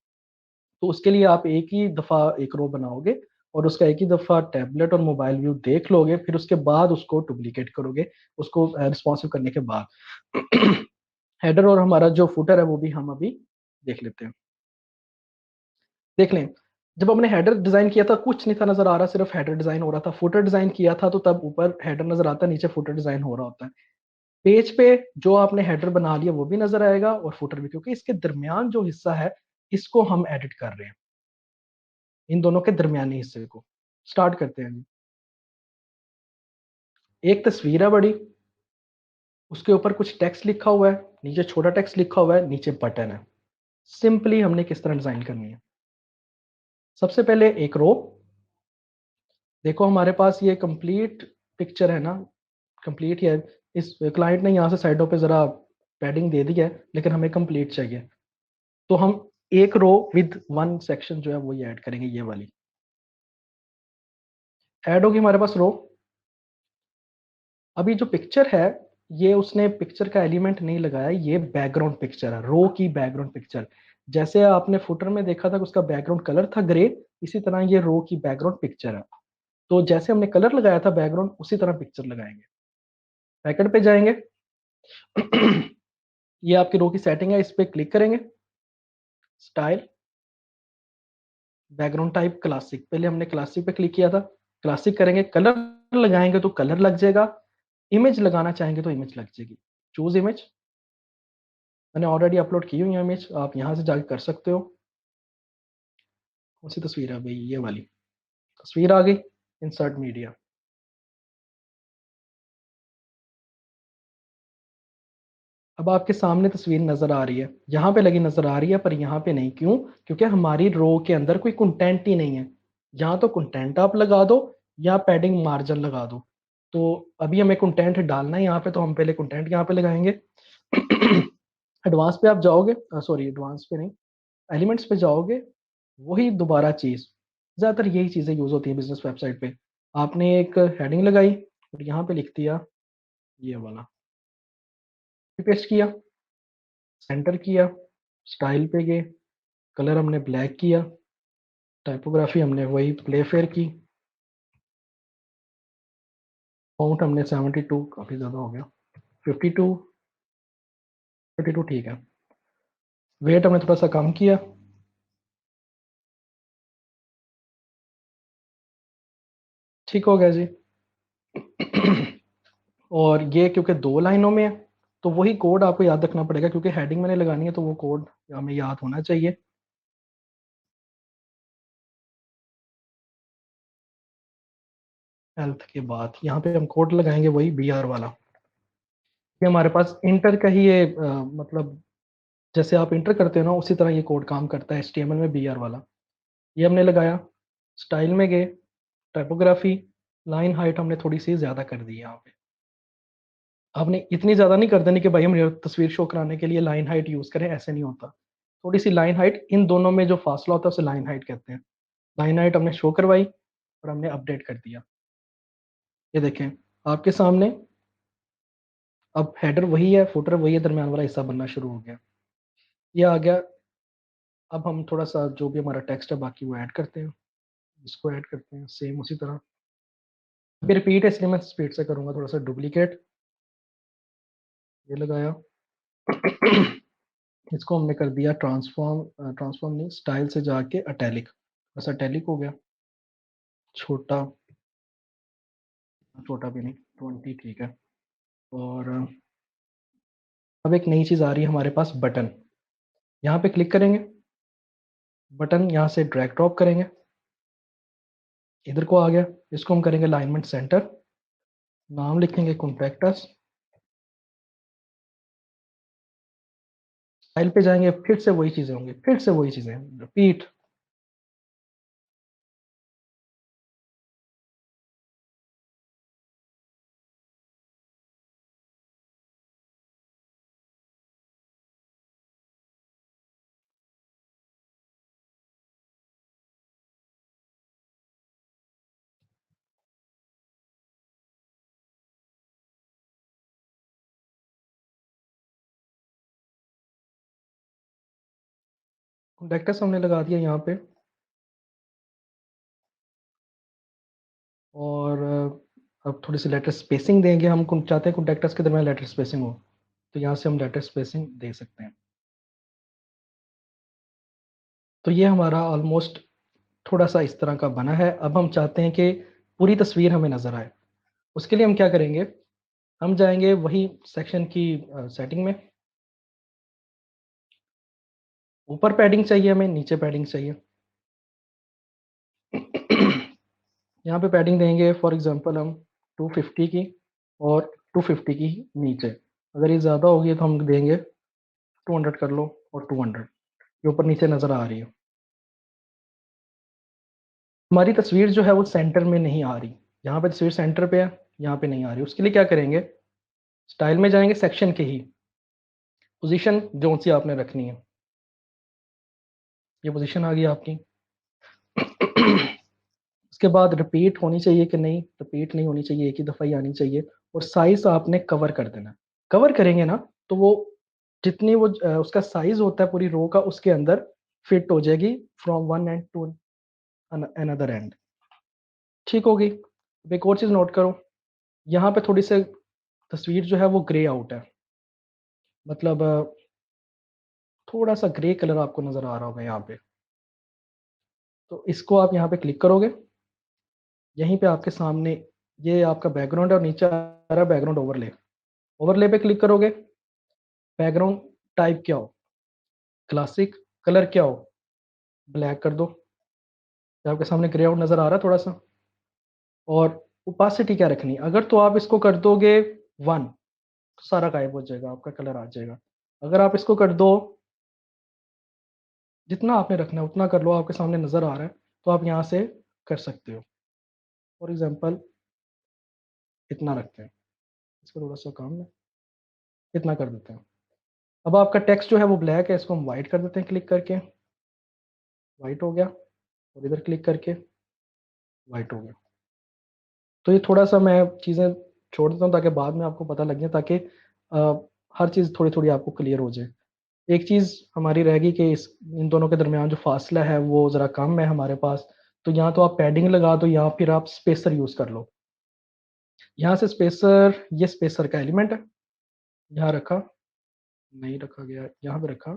तो उसके लिए आप एक ही दफ़ा एक रो बनाओगे और उसका एक ही दफ़ा टैबलेट और मोबाइल व्यू देख लोगे, फिर उसके बाद उसको डुप्लीकेट करोगे उसको रिस्पॉन्सिव करने के बाद। हेडर और हमारा जो फुटर है वो भी हम अभी देख लेते हैं। देख लें, जब हमने हेडर डिजाइन किया था कुछ नहीं था नजर आ रहा, सिर्फ हेडर डिजाइन हो रहा था। फुटर डिजाइन किया था तो तब ऊपर हेडर नजर आता है, नीचे फुटर डिजाइन हो रहा होता है। पेज पे जो आपने हेडर बना लिया वो भी नजर आएगा और फुटर भी, क्योंकि इसके दरमियान जो हिस्सा है इसको हम एडिट कर रहे हैं, इन दोनों के दरमियानी हिस्से को। स्टार्ट करते हैं जी। एक तस्वीर है बड़ी, उसके ऊपर कुछ टेक्स्ट लिखा हुआ है, नीचे छोटा टेक्स्ट लिखा हुआ है, नीचे बटन है। सिंपली हमने किस तरह डिजाइन करनी है। सबसे पहले एक रो, देखो हमारे पास ये कंप्लीट पिक्चर है ना, कंप्लीट ही है। इस क्लाइंट ने यहाँ से साइडों पे जरा पैडिंग दे दी है, लेकिन हमें कंप्लीट चाहिए। तो हम एक रो विद वन सेक्शन जो है वो ये ऐड करेंगे, ये वाली ऐड होगी हमारे पास रो। अभी जो पिक्चर है ये उसने पिक्चर का एलिमेंट नहीं लगाया, ये बैकग्राउंड पिक्चर है, रो की बैकग्राउंड पिक्चर। जैसे आपने फुटर में देखा था कि उसका बैकग्राउंड कलर था ग्रे, इसी तरह ये रो की बैकग्राउंड पिक्चर है। तो जैसे हमने कलर लगाया था बैकग्राउंड, उसी तरह पिक्चर लगाएंगे। पैकेट पे जाएंगे। ये आपकी रो की सेटिंग है, इस पे क्लिक करेंगे। स्टाइल, बैकग्राउंड टाइप क्लासिक, पहले हमने क्लासिक पे क्लिक किया था, क्लासिक करेंगे। कलर लगाएंगे तो कलर लग जाएगा, इमेज लगाना चाहेंगे तो इमेज लग जाएगी। चूज इमेज, मैंने ऑलरेडी अपलोड की हुई है इमेज, आप यहाँ से जाके कर सकते हो। कौन सी तस्वीर है भाई, ये वाली तस्वीर आ गई। इंसर्ट मीडिया, अब आपके सामने तस्वीर नजर आ रही है, यहाँ पे लगी नजर आ रही है पर यहाँ पे नहीं, क्यों? क्योंकि हमारी रो के अंदर कोई कंटेंट ही नहीं है। यहाँ तो कंटेंट आप लगा दो या पैडिंग मार्जिन लगा दो। तो अभी हमें कंटेंट डालना है यहाँ पे, तो हम पहले कंटेंट यहाँ पे लगाएंगे। एडवांस पे आप जाओगे, सॉरी एडवांस पे नहीं, एलिमेंट्स पे जाओगे। वही दोबारा चीज, ज्यादातर यही चीजें यूज होती है बिजनेस वेबसाइट पे। आपने एक हेडिंग लगाई और यहाँ पे लिख दिया ये वाला, पेस्ट किया, सेंटर किया, स्टाइल पे गए, कलर हमने ब्लैक किया, टाइपोग्राफी हमने वही प्ले फेयर की, फाउंट हमने 72, काफी ज्यादा हो गया, 52, 32 ठीक है। वेट हमने थोड़ा सा कम किया। ठीक हो गया जी। और ये क्योंकि दो लाइनों में है तो वही कोड आपको याद रखना पड़ेगा, क्योंकि हेडिंग मैंने लगानी है तो वो कोड हमें याद होना चाहिए। हेल्थ के बाद यहाँ पे हम कोड लगाएंगे वही BR वाला। ये हमारे पास इंटर का ही ये मतलब जैसे आप इंटर करते हो ना उसी तरह ये कोड काम करता है HTML में, BR वाला। ये हमने लगाया, स्टाइल में गए, टाइपोग्राफी, लाइन हाइट हमने थोड़ी सी ज़्यादा कर दी यहाँ पे। आपने इतनी ज़्यादा नहीं कर देनी कि भाई हम तस्वीर शो कराने के लिए लाइन हाइट यूज़ करें, ऐसे नहीं होता। थोड़ी सी लाइन हाइट, इन दोनों में जो फासला होता है उसे लाइन हाइट कहते हैं। लाइन हाइट हमने शो करवाई और हमने अपडेट कर दिया। ये देखें आपके सामने, अब हेडर वही है, फुटर वही है, दरमियान वाला हिस्सा बनना शुरू हो गया, ये आ गया। अब हम थोड़ा सा जो भी हमारा टेक्स्ट है बाकी वो ऐड करते हैं, इसको ऐड करते हैं सेम उसी तरह। अभी रिपीट है इसलिए मैं स्पीड से करूँगा, थोड़ा सा डुप्लीकेट, ये लगाया। इसको हमने कर दिया ट्रांसफॉर्म, ट्रांसफॉर्म नहीं, स्टाइल से जाके अटैलिक, बस अटैलिक हो गया। छोटा, छोटा भी नहीं, 20 ठीक है। और अब एक नई चीज़ आ रही है हमारे पास, बटन। यहाँ पे क्लिक करेंगे, बटन यहाँ से ड्रैग ड्रॉप करेंगे, इधर को आ गया। इसको हम करेंगे अलाइनमेंट सेंटर, नाम लिखेंगे कॉन्टैक्टस, स्टाइल पे जाएंगे, फिर से वही चीज़ें होंगी, फिर से वही चीज़ें, रिपीट। कॉन्टैक्टस हमने लगा दिया यहाँ पे। और अब थोड़ी सी लेटर स्पेसिंग देंगे, हम चाहते हैं कॉन्टैक्टस के दरमियान लेटर स्पेसिंग हो, तो यहाँ से हम लेटर स्पेसिंग दे सकते हैं। तो ये हमारा ऑलमोस्ट थोड़ा सा इस तरह का बना है। अब हम चाहते हैं कि पूरी तस्वीर हमें नज़र आए, उसके लिए हम क्या करेंगे, हम जाएंगे वही सेक्शन की सेटिंग में, ऊपर पैडिंग चाहिए हमें, नीचे पैडिंग चाहिए। यहाँ पे पैडिंग देंगे फॉर एग्जांपल हम 250 की, और 250 की नीचे, अगर ये ज़्यादा होगी तो हम देंगे 200 कर लो, और 200, ये ऊपर नीचे नज़र आ रही है। हमारी तस्वीर जो है वो सेंटर में नहीं आ रही, यहाँ पे तस्वीर सेंटर पे है, यहाँ पे नहीं आ रही। उसके लिए क्या करेंगे, स्टाइल में जाएंगे, सेक्शन के ही पोजीशन जो सी आपने रखनी है, ये पोजीशन आ गई आपकी। उसके बाद रिपीट होनी चाहिए कि नहीं, रिपीट नहीं होनी चाहिए, एक ही दफ़ा ही आनी चाहिए। और साइज आपने कवर कर देना, कवर करेंगे ना तो वो जितनी वो उसका साइज होता है पूरी रो का, उसके अंदर फिट हो जाएगी, from one end to another end. ठीक होगी। अब एक और चीज़ नोट करो, यहाँ पे थोड़ी सी तस्वीर जो है वो ग्रे आउट है, मतलब थोड़ा सा ग्रे कलर आपको नज़र आ रहा होगा यहाँ पे। तो इसको आप यहाँ पे क्लिक करोगे, यहीं पे आपके सामने ये आपका बैकग्राउंड है, और नीचे आ रहा है बैकग्राउंड ओवरले, ओवरले पे क्लिक करोगे, बैकग्राउंड टाइप क्या हो, क्लासिक, कलर क्या हो, ब्लैक कर दो। ये आपके सामने ग्रे आउट नज़र आ रहा है थोड़ा सा। और ओपासिटी क्या रखनी, अगर तो आप इसको कर दोगे 1 तो सारा गायब हो जाएगा, आपका कलर आ जाएगा। अगर आप इसको कर दो, जितना आपने रखना है उतना कर लो, आपके सामने नज़र आ रहा है, तो आप यहाँ से कर सकते हो। फॉर एग्जांपल इतना रखते हैं, इसको थोड़ा सा काम है, इतना कर देते हैं। अब आपका टेक्स्ट जो है वो ब्लैक है, इसको हम वाइट कर देते हैं, क्लिक करके वाइट हो गया, और इधर क्लिक करके वाइट हो गया। तो ये थोड़ा सा मैं चीज़ें छोड़ देता हूँ ताकि बाद में आपको पता लग जाए, ताकि हर चीज़ थोड़ी थोड़ी आपको क्लियर हो जाए। एक चीज़ हमारी रहेगी कि इन दोनों के दरमियान जो फासला है वो ज़रा कम है हमारे पास, तो यहाँ तो आप पैडिंग लगा दो, या फिर आप स्पेसर यूज़ कर लो। यहाँ से स्पेसर, ये स्पेसर का एलिमेंट है, यहाँ रखा, नहीं रखा गया, यहाँ पे रखा,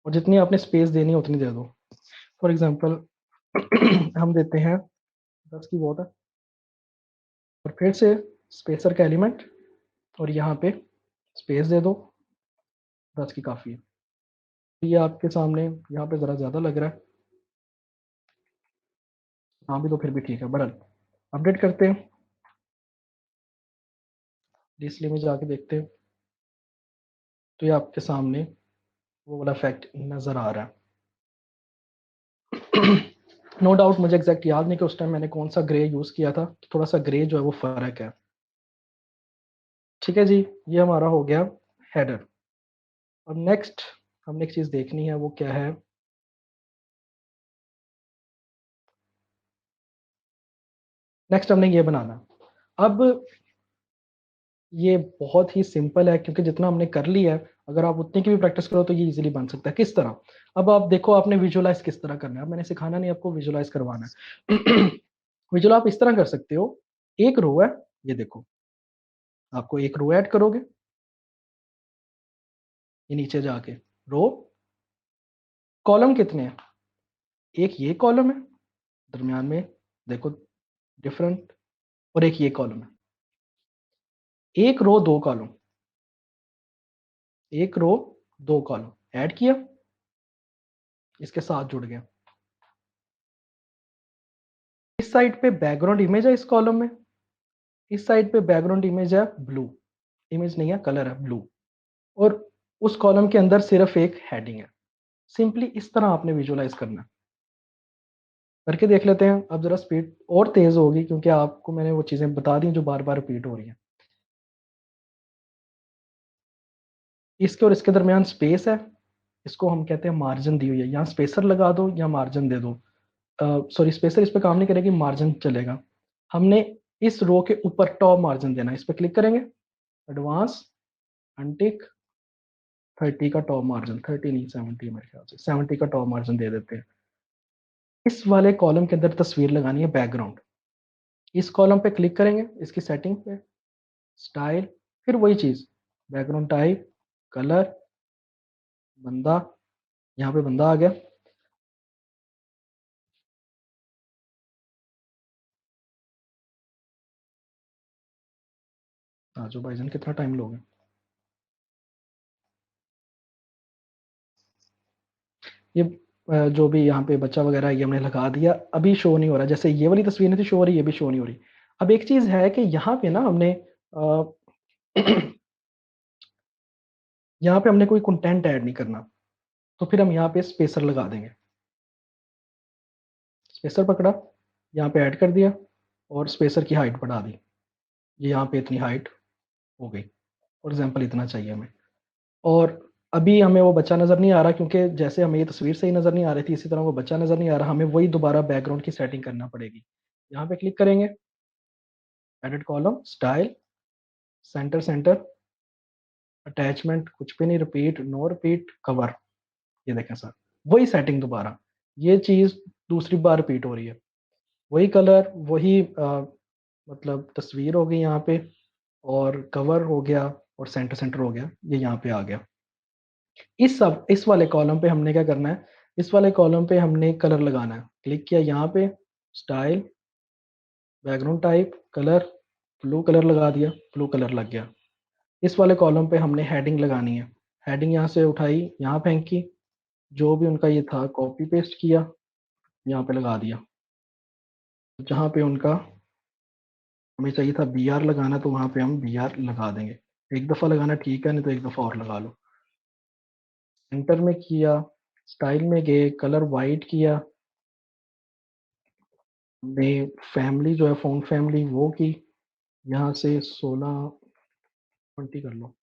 और जितनी आपने स्पेस देनी है उतनी दे दो। फॉर एग्जांपल हम देते हैं 10 की बहुत है, और फिर से स्पेसर का एलिमेंट, और यहाँ पे स्पेस दे दो, 10 की काफ़ी है। ये आपके सामने यहाँ पे ज़रा ज़्यादा लग रहा है, यहाँ भी तो फिर भी ठीक है, बड़ा अपडेट करते हैं, डिस्प्ले में जाके देखते हैं, तो ये आपके सामने वो वाला इफेक्ट नज़र आ रहा है। नो डाउट मुझे एग्जैक्ट याद नहीं कि उस टाइम मैंने कौन सा ग्रे यूज़ किया था, तो थोड़ा सा ग्रे जो है वो फ़र्क है। ठीक है जी, ये हमारा हो गया हेडर। अब नेक्स्ट हमने एक चीज देखनी है, वो क्या है, नेक्स्ट हमने ये बनाना। अब ये बहुत ही सिंपल है, क्योंकि जितना हमने कर लिया है, अगर आप उतनी की भी प्रैक्टिस करो तो ये इजीली बन सकता है। किस तरह, अब आप देखो आपने विजुअलाइज किस तरह करना है। अब मैंने सिखाना नहीं, आपको विजुअलाइज करवाना है। विजुअल आप इस तरह कर सकते हो, एक रो है, ये देखो, आपको एक रो ऐड करोगे, ये नीचे जाके रो, कॉलम कितने हैं, एक ये कॉलम है, दरमियान में देखो डिफरेंट, और एक ये कॉलम है, एक रो दो कॉलम, एक रो दो कॉलम ऐड किया, इसके साथ जुड़ गया। इस साइड पे बैकग्राउंड इमेज है, इस कॉलम में, इस साइड पे बैकग्राउंड इमेज है ब्लू, इमेज नहीं है, कलर है ब्लू, और उस कॉलम के अंदर सिर्फ एक हेडिंग है। सिंपली इस तरह आपने विजुअलाइज करना है। करके देख लेते हैं। अब जरा स्पीड और तेज होगी, क्योंकि आपको मैंने वो चीजें बता दी जो बार बार रिपीट हो रही हैं। इसके और इसके दरमियान स्पेस है, इसको हम कहते हैं मार्जिन दी हुई है, यहाँ स्पेसर लगा दो या मार्जिन दे दो। सॉरी, स्पेसर इस पे काम नहीं करेगी, मार्जिन चलेगा। हमने इस रो के ऊपर टॉप मार्जिन देना है, इस पर क्लिक करेंगे, एडवांस, अनटिक, 30 का टॉप मार्जिन, 30 नहीं 70, मेरे ख्याल से 70 का टॉप मार्जिन दे देते हैं। इस वाले कॉलम के अंदर तस्वीर लगानी है बैकग्राउंड, इस कॉलम पे क्लिक करेंगे, इसकी सेटिंग पे, स्टाइल, फिर वही चीज, बैकग्राउंड टाइप, कलर, बंदा, यहाँ पे बंदा आ गया। आ जाओ भाईजान, कितना टाइम लोगे। ये जो भी यहाँ पे बच्चा वगैरह है, ये हमने लगा दिया, अभी शो नहीं हो रहा, जैसे ये वाली तस्वीर नहीं थी शो हो रही, ये भी शो नहीं हो रही। अब एक चीज है कि यहाँ पे ना हमने यहाँ पे हमने कोई कंटेंट ऐड नहीं करना, तो फिर हम यहाँ पे स्पेसर लगा देंगे, स्पेसर पकड़ा, यहाँ पे ऐड कर दिया, और स्पेसर की हाइट बढ़ा दी, ये यहाँ पे इतनी हाइट हो गई, फॉर एग्जाम्पल इतना चाहिए हमें। और अभी हमें वो बच्चा नज़र नहीं आ रहा, क्योंकि जैसे हमें ये तस्वीर से ही नज़र नहीं आ रही थी, इसी तरह वो बच्चा नज़र नहीं आ रहा, हमें वही दोबारा बैकग्राउंड की सेटिंग करना पड़ेगी। यहाँ पे क्लिक करेंगे, edit column, style, centre centre, attachment कुछ भी नहीं, रिपीट, नो रिपीट, कवर, ये देखें सर, वही सेटिंग दोबारा, ये चीज़ दूसरी बार रिपीट हो रही है, वही कलर, वही मतलब तस्वीर हो गई यहाँ पे, और कवर हो गया, और सेंटर सेंटर हो गया, ये यहाँ पे आ गया। इस वाले कॉलम पे हमने क्या करना है, इस वाले कॉलम पे हमने कलर लगाना है, क्लिक किया यहाँ पे, style, background type, colour, blue colour लगा दिया, ब्लू कलर लग गया। इस वाले कॉलम पे हमने हेडिंग लगानी है, हेडिंग यहाँ से उठाई, यहाँ फेंकी, जो भी उनका ये था कॉपी पेस्ट किया, यहाँ पे लगा दिया, जहाँ पे उनका हमें चाहिए था बी आर लगाना, तो वहाँ पे हम बी आर लगा देंगे। एक दफ़ा लगाना ठीक है, नहीं तो एक दफ़ा और लगा लो। सेंटर में किया, स्टाइल में गए, कलर वाइट किया, हमने फैमिली जो है फ़ॉन्ट फैमिली वो की, यहाँ से 16 20 कर लो,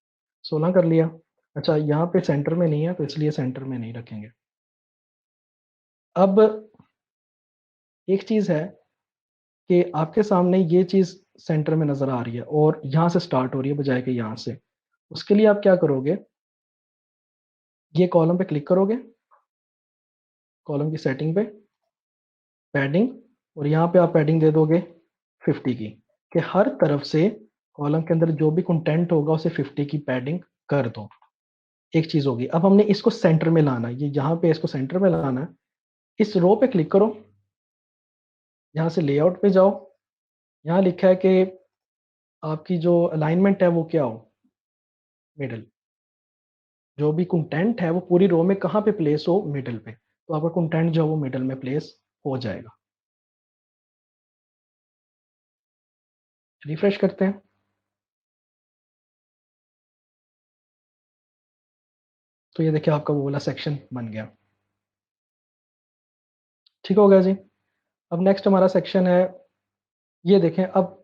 16 कर लिया। अच्छा, यहाँ पे सेंटर में नहीं है, तो इसलिए सेंटर में नहीं रखेंगे। अब एक चीज़ है कि आपके सामने ये चीज़ सेंटर में नज़र आ रही है, और यहाँ से स्टार्ट हो रही है बजाय कि यहाँ से। उसके लिए आप क्या करोगे, ये कॉलम पे क्लिक करोगे, कॉलम की सेटिंग पे, पैडिंग, और यहाँ पे आप पैडिंग दे दोगे 50 की, कि हर तरफ से कॉलम के अंदर जो भी कंटेंट होगा उसे 50 की पैडिंग कर दो। एक चीज होगी। अब हमने इसको सेंटर में लाना है, ये यहाँ पे इसको सेंटर में लाना है। इस रो पे क्लिक करो, यहाँ से लेआउट पे जाओ, यहाँ लिखा है कि आपकी जो अलाइनमेंट है वो क्या हो, मिडल, जो भी कंटेंट है वो पूरी रो में कहाँ पे प्लेस हो, मिडल पे, तो आपका कंटेंट जो है वो मिडल में प्लेस हो जाएगा। रिफ्रेश करते हैं, तो ये देखिए आपका वो वाला सेक्शन बन गया। ठीक हो गया जी। अब नेक्स्ट हमारा सेक्शन है, ये देखें, अब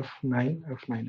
F9.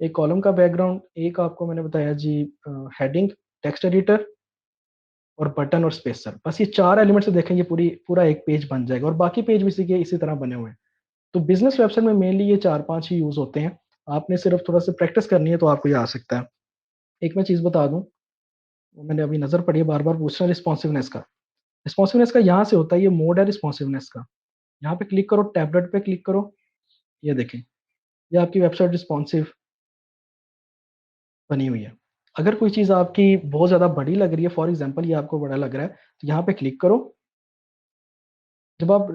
एक कॉलम का बैकग्राउंड, एक आपको मैंने बताया जी हेडिंग, टेक्स्ट एडिटर और बटन और स्पेसर। बस ये 4 एलिमेंट से देखेंगे पूरा एक पेज बन जाएगा, और बाकी पेज भी इसी तरह बने हुए हैं। तो बिजनेस वेबसाइट में मेनली ये 4-5 ही यूज होते हैं। आपने सिर्फ थोड़ा सा प्रैक्टिस करनी है तो आपको ये आ सकता है। एक मैं चीज बता दूं, वो मैंने अभी नजर पड़ी है, बार बार पूछ रहा है रिस्पॉन्सिवनेस का। रिस्पॉन्सिवनेस का यहाँ से होता है, ये मोड है रिस्पॉन्सिवनेस का। यहाँ पे क्लिक करो, टैबलेट पे क्लिक करो, ये देखें, ये आपकी वेबसाइट रिस्पॉन्सिव बनी हुई है। अगर कोई चीज आपकी बहुत ज्यादा बड़ी लग रही है, फॉर एग्जाम्पल ये आपको बड़ा लग रहा है, तो यहाँ पे क्लिक करो। जब आप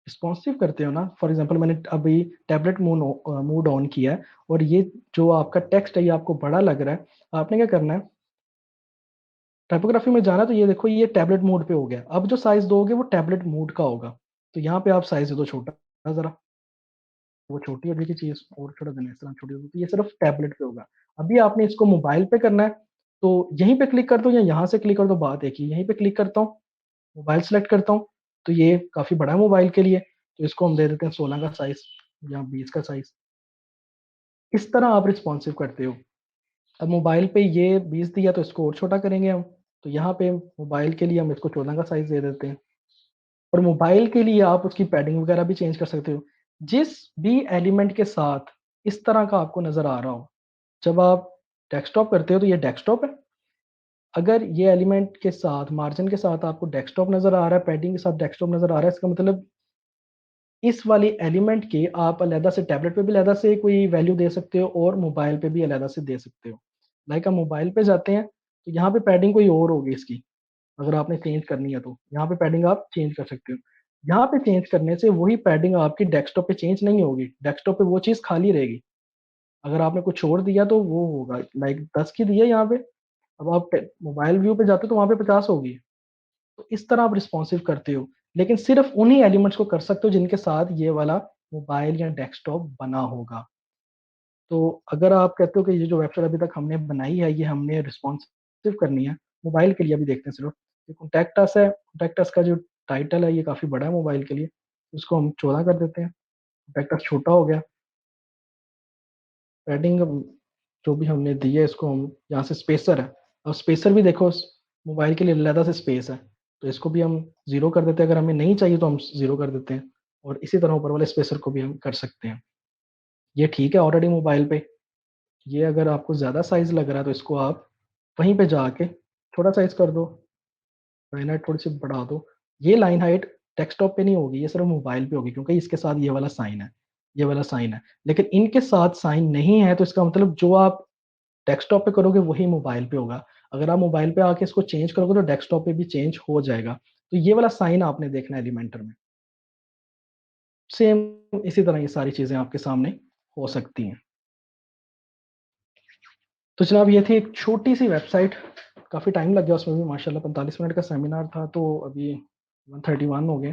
रिस्पॉन्सिव करते हो ना, फॉर एग्जांपल मैंने अभी टैबलेट मूड ऑन किया है, और ये जो आपका टेक्स्ट है ये आपको बड़ा लग रहा है, आपने क्या करना है, टाइपोग्राफी में जाना, तो ये देखो ये टैबलेट मोड पे हो गया। अब जो साइज दोगे वो टैबलेट मोड का होगा, तो यहाँ पे आप साइज दे दो छोटा जरा, वो छोटी होगी की चीज और छोटा देना, इस तरह छोटी होगी, तो ये सिर्फ टैबलेट पे होगा। अभी आपने इसको मोबाइल पे करना है, तो यहीं पे क्लिक कर दो या यहाँ से क्लिक कर दो, बात एक ही। यहीं पे क्लिक करता हूँ, मोबाइल सेलेक्ट करता हूँ, तो ये काफी बड़ा है मोबाइल के लिए, तो इसको हम दे देते हैं 16 का साइज या 20 का साइज। इस तरह आप रिस्पॉन्सिव करते हो। अब मोबाइल पे ये 20 दिया तो इसको और छोटा करेंगे हम, तो यहाँ पे मोबाइल के लिए हम इसको 14 का साइज दे देते हैं। और मोबाइल के लिए आप उसकी पैडिंग वगैरह भी चेंज कर सकते हो। जिस भी एलिमेंट के साथ इस तरह का आपको नजर आ रहा हो, जब आप डेस्कटॉप करते हो तो ये डेस्कटॉप है। अगर ये एलिमेंट के साथ, मार्जिन के साथ आपको डेस्कटॉप नजर आ रहा है, पैडिंग के साथ डेस्कटॉप नजर आ रहा है, इसका मतलब इस वाले एलिमेंट के आप अलहदा से टैबलेट पे भी अलहदा से कोई वैल्यू दे सकते हो और मोबाइल पे भी अलहदा से दे सकते हो। लाइक हम मोबाइल पे जाते हैं, तो यहाँ पे पैडिंग कोई और होगी इसकी, अगर आपने चेंज करनी है तो यहाँ पे पैडिंग आप चेंज कर सकते हो। यहाँ पे चेंज करने से वही पैडिंग आपकी डेस्कटॉप पे चेंज नहीं होगी, डेस्कटॉप पे वो चीज खाली रहेगी। अगर आपने कुछ छोड़ दिया तो वो होगा, लाइक 10 की दी है यहाँ पे, अब आप मोबाइल व्यू पे जाते हो तो वहां पे 50 होगी। तो इस तरह आप रिस्पॉन्सिव करते हो, लेकिन सिर्फ उन्हीं एलिमेंट्स को कर सकते हो जिनके साथ ये वाला मोबाइल या डेस्कटॉप बना होगा। तो अगर आप कहते हो कि ये जो वेबसाइट अभी तक हमने बनाई है ये हमने रिस्पॉन्सिव करनी है, मोबाइल के लिए अभी देखते हैं सिर्फ। ये कॉन्टैक्ट अस है, कॉन्टैक्ट अस का जो टाइटल है ये काफी बड़ा है मोबाइल के लिए, उसको हम 14 कर देते हैं, कॉन्टैक्ट अस छोटा हो गया। पैडिंग जो भी हमने दी है इसको हम, यहाँ से स्पेसर है, अब स्पेसर भी देखो मोबाइल के लिए अलग से स्पेस है, तो इसको भी हम 0 कर देते हैं, अगर हमें नहीं चाहिए तो हम 0 कर देते हैं। और इसी तरह ऊपर वाले स्पेसर को भी हम कर सकते हैं। ये ठीक है ऑलरेडी मोबाइल पे। ये अगर आपको ज़्यादा साइज लग रहा है तो इसको आप वहीं पे जाके छोटा साइज कर दो, लाइन हाइट थोड़ी सी बढ़ा दो। ये लाइन हाइट डेस्कटॉप पे नहीं होगी, ये सिर्फ मोबाइल पे होगी, क्योंकि इसके साथ ये वाला साइन है, ये वाला साइन है। लेकिन इनके साथ साइन नहीं है, तो इसका मतलब जो आप डेस्कटॉप पे करोगे वही मोबाइल पे होगा। अगर आप मोबाइल पे आके इसको चेंज करोगे तो डेस्कटॉप पे भी चेंज हो जाएगा। तो ये वाला साइन आपने देखना है एलिमेंटर में। सेम इसी तरह ये सारी चीजें आपके सामने हो सकती हैं। तो जनाब ये थी एक छोटी सी वेबसाइट, काफ़ी टाइम लग गया उसमें भी माशाल्लाह, 45 मिनट का सेमिनार था, तो अभी 131 हो गए,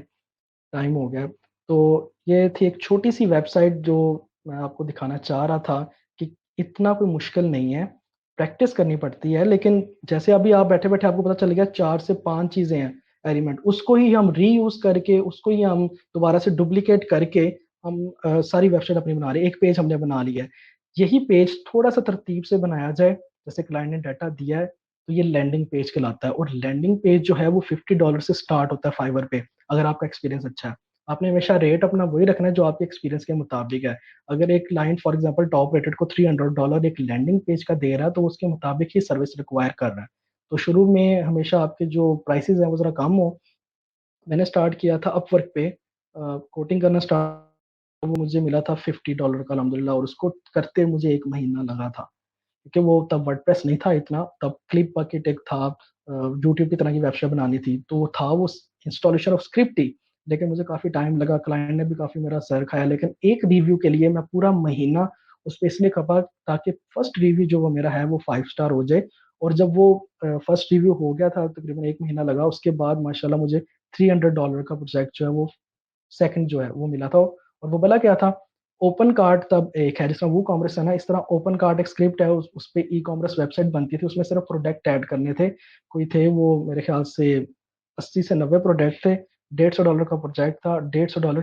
टाइम हो गया। तो ये थी एक छोटी सी वेबसाइट जो मैं आपको दिखाना चाह रहा था कि इतना कोई मुश्किल नहीं है, प्रैक्टिस करनी पड़ती है। लेकिन जैसे अभी आप बैठे बैठे आपको पता चल गया 4 से 5 चीज़ें हैं एलिमेंट, उसको ही हम रीयूज करके, उसको ही हम दोबारा से डुप्लीकेट करके हम सारी वेबसाइट अपनी बना रहे हैं। एक पेज हमने बना लिया है, यही पेज थोड़ा सा तरतीब से बनाया जाए, जैसे क्लाइंट ने डाटा दिया है, तो ये लैंडिंग पेज कहलाता है। और लैंडिंग पेज जो है वो $50 से स्टार्ट होता है फाइवर पे, अगर आपका एक्सपीरियंस अच्छा है। आपने हमेशा रेट अपना वही रखना है जो आपके एक्सपीरियंस के मुताबिक है। अगर एक client for example top rated को $300 एक लैंडिंग पेज का दे रहा है, तो उसके मुताबिक ही सर्विस रिक्वायर कर रहा है। तो शुरू में हमेशा आपके जो प्राइसेस हैं वो जरा कम हो। मैंने स्टार्ट किया था अपवर्क पे कोटिंग करना स्टार्ट, वो मुझे मिला था $50 का अल्हम्दुलिल्लाह, और उसको करते मुझे 1 महीना लगा था, क्योंकि वो तब वर्डप्रेस नहीं था इतना, तब क्लिप बकेट एक था, यूट्यूब की तरह की वेबसाइट बनानी थी, तो था वो इंस्टॉलेशन ऑफ स्क्रिप्ट ही। लेकिन मुझे काफ़ी टाइम लगा, क्लाइंट ने भी काफ़ी मेरा सर खाया, लेकिन एक रिव्यू के लिए मैं पूरा महीना उस पर इसलिए खपा ताकि फर्स्ट रिव्यू जो वो मेरा है वो 5 स्टार हो जाए। और जब वो फर्स्ट रिव्यू हो गया था, तकरीबन 1 महीना लगा, उसके बाद माशाल्लाह मुझे $300 का प्रोजेक्ट जो है वो सेकंड जो है वो मिला था। और वो भला क्या था, ओपन कार्ट तब एक है, जिसमें वो कॉमर्स है ना, इस तरह ओपन कार्ट एक स्क्रिप्ट है, उस पे ई कॉमर्स वेबसाइट बनती थी, उसमें सिर्फ प्रोडक्ट ऐड करने थे। कोई थे वो मेरे ख्याल से 80 से 90 प्रोडक्ट थे, $150 का प्रोजेक्ट था, $150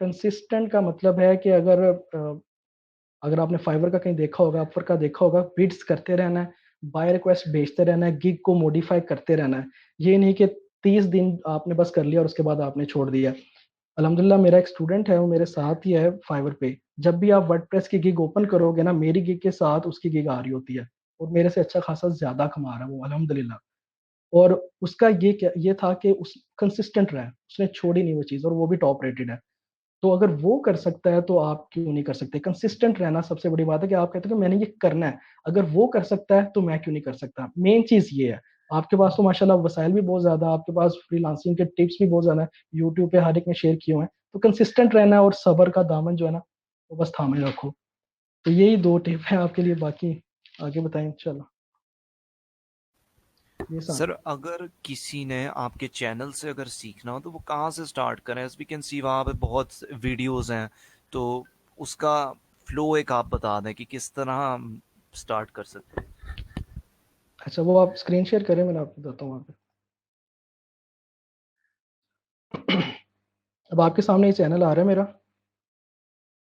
कंसिस्टेंट का मतलब है कि अगर आपने फाइवर का कहीं देखा होगा, अपवर का देखा होगा, बिड्स करते रहना है, बाय रिक्वेस्ट भेजते रहना है, गिग को मॉडिफाई करते रहना है। ये नहीं कि 30 दिन आपने बस कर लिया और उसके बाद आपने छोड़ दिया। अल्हम्दुलिल्लाह मेरा एक स्टूडेंट है, वो मेरे साथ ही है फाइवर पे। जब भी आप वर्डप्रेस की गिग ओपन करोगे ना, मेरी गिग के साथ उसकी गिग आ रही होती है और मेरे से अच्छा खासा ज़्यादा कमा रहा है वो, अल्हम्दुलिल्लाह। और उसका ये था कि उस कंसिस्टेंट रहा है, उसने छोड़ी नहीं वो चीज़, और वो भी टॉप रेटेड है। तो अगर वो कर सकता है तो आप क्यों नहीं कर सकते? कंसिस्टेंट रहना सबसे बड़ी बात है कि आप कहते हो कि मैंने ये करना है, अगर वो कर सकता है तो मैं क्यों नहीं कर सकता? मेन चीज़ ये है। आपके पास तो माशाल्लाह वसाइल भी बहुत ज़्यादा, आपके पास फ्रीलांसिंग के टिप्स भी बहुत ज़्यादा है, यूट्यूब पे हर एक ने शेयर किए हुए हैं। तो कंसिस्टेंट रहना और सब्र का दामन जो है ना, वो बस थामे रखो। तो यही 2 टिप है आपके लिए, बाकी आगे बताएँ इंशाल्लाह। ये सान सर अगर किसी ने आपके चैनल से अगर सीखना हो तो वो कहाँ से स्टार्ट करें? एज वी कैन सी वहाँ पे बहुत वीडियोस हैं, तो उसका फ्लो एक आप बता दें कि किस तरह हम स्टार्ट कर सकते हैं। अच्छा, वो आप स्क्रीन शेयर करें, मैं आपको बताता हूँ वहाँ पे। अब आपके सामने ये चैनल आ रहा है मेरा,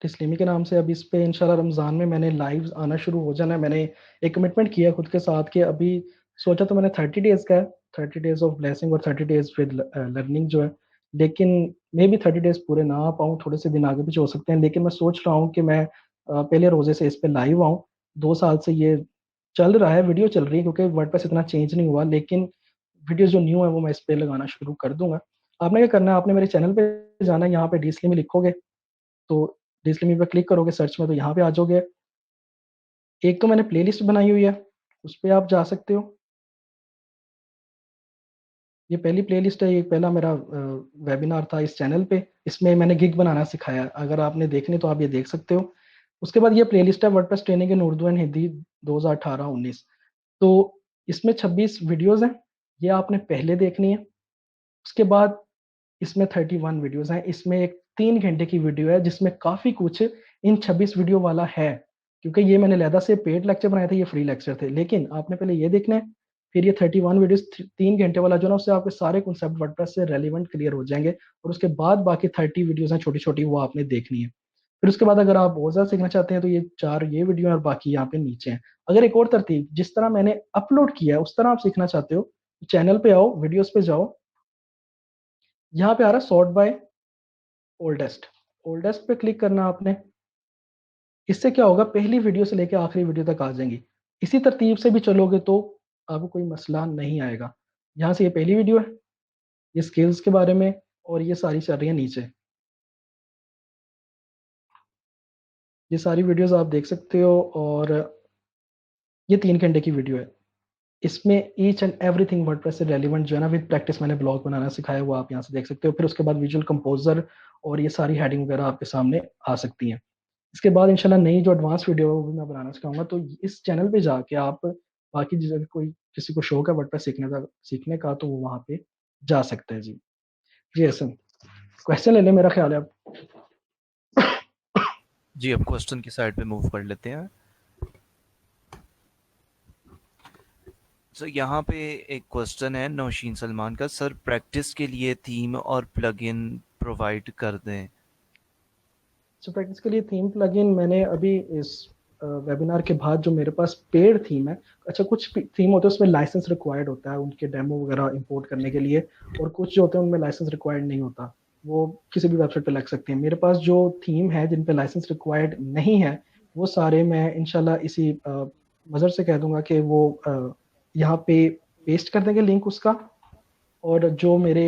तस्लीमी के नाम से। अब इस पे इंशाल्लाह रमज़ान में मैंने लाइव्स आना शुरू हो जाना है। मैंने एक कमिटमेंट किया खुद के साथ कि अभी सोचा तो मैंने 30 डेज़ का है, 30 डेज़ ऑफ ब्लेसिंग और 30 डेज़ विद लर्निंग जो है। लेकिन मे बी 30 डेज़ पूरे ना आ पाऊँ, थोड़े से दिन आगे पीछे हो सकते हैं। लेकिन मैं सोच रहा हूँ कि मैं पहले रोज़े से इस पे लाइव आऊँ। 2 साल से ये चल रहा है, वीडियो चल रही है, क्योंकि वर्डप्रेस इतना चेंज नहीं हुआ, लेकिन वीडियोज़ जो न्यू है वो मैं इस पे लगाना शुरू कर दूँगा। आपने क्या करना है, आपने मेरे चैनल पे जाना है, यहाँ पे डीएसली में लिखोगे तो डिस्प्ले में पे क्लिक करोगे सर्च में, तो यहाँ पे आ जाओगे। एक तो मैंने प्लेलिस्ट बनाई हुई है, उस पे आप जा सकते हो। ये पहली प्लेलिस्ट है, ये पहला मेरा वेबिनार था इस चैनल पे, इसमें मैंने गिग बनाना सिखाया। अगर आपने देखनी तो आप ये देख सकते हो। उसके बाद ये प्लेलिस्ट है WordPress training in Urdu and Hindi 2018-19। तो इसमें 26 वीडियोस हैं, ये आपने पहले देखनी है। उसके बाद इसमें 31 वीडियोस हैं। इसमें एक 3 घंटे की वीडियो है जिसमें काफ़ी कुछ इन 26 वीडियो वाला है, क्योंकि ये मैंने अलहदा से पेड लेक्चर बनाए थे, ये फ्री लेक्चर थे। लेकिन आपने पहले ये देखना है, फिर ये 31 वीडियोस 3 घंटे वाला जो है ना, उससे आपके सारे कॉन्सेप्ट वर्डप्रेस से रेलिवेंट क्लियर हो जाएंगे। और उसके बाद बाकी 30 वीडियोस हैं छोटी छोटी, वो आपने देखनी है। फिर उसके बाद अगर आप बहुत ज़्यादा सीखना चाहते हैं तो ये 4 ये वीडियो है और बाकी यहाँ पे नीचे हैं। अगर एक और तरतीब, जिस तरह मैंने अपलोड किया है उस तरह आप सीखना चाहते हो, चैनल पे आओ, वीडियोस पे जाओ, यहाँ पे आ रहा है सॉर्ट बाय ओल्डेस्ट। ओल्डेस्ट पे क्लिक करना आपने। इससे क्या होगा, पहली वीडियो से लेकर आखिरी वीडियो तक आ जाएंगी। इसी तरतीब से भी चलोगे तो आपको कोई मसला नहीं आएगा। यहाँ से ये पहली वीडियो है, ये स्किल्स के बारे में, और ये सारी चल रही है नीचे। ये सारी वीडियोस आप देख सकते हो, और ये 3 घंटे की वीडियो है। इसमें ईच एंड एवरीथिंग वर्डप्रेस से रेलिवेंट जो है ना, विद प्रैक्टिस मैंने ब्लॉग बनाना सिखाया, वो आप यहाँ से देख सकते हो। फिर उसके बाद विजुअल कंपोजर और ये सारी हेडिंग वगैरह आपके सामने आ सकती हैं। इसके बाद इंशाल्लाह नई जो एडवांस वीडियो है वो भी मैं बनाना सिखाऊंगा। तो इस चैनल पे जाके आप बाकी जगह कोई किसी को शौक है वर्डप्रेस सीखने का तो वो वहाँ पे जा सकते हैं। जी जी ऐसा क्वेश्चन ले लें, मेरा ख्याल है अब। जी अब क्वेश्चन की साइड पे मूव कर लेते हैं। सर यहाँ पे एक क्वेश्चन है नौशीन सलमान का, सर प्रैक्टिस के लिए थीम और प्लगइन प्रोवाइड कर दें। सो प्रैक्टिस के लिए थीम प्लगइन मैंने अभी इस वेबिनार के बाद जो मेरे पास पेड थीम है। अच्छा, कुछ थीम होते हैं उसमें लाइसेंस रिक्वायर्ड होता है उनके डेमो वगैरह इंपोर्ट करने के लिए, और कुछ जो होते हैं उनमें लाइसेंस रिक्वायर्ड नहीं होता, वो किसी भी वेबसाइट पे लग सकते हैं। मेरे पास जो थीम है जिन पे लाइसेंस रिक्वायर्ड नहीं है, वो सारे मैं इंशाल्लाह इसी मज़र से कह दूंगा कि वो यहाँ पे पेस्ट कर देंगे लिंक उसका। और जो मेरे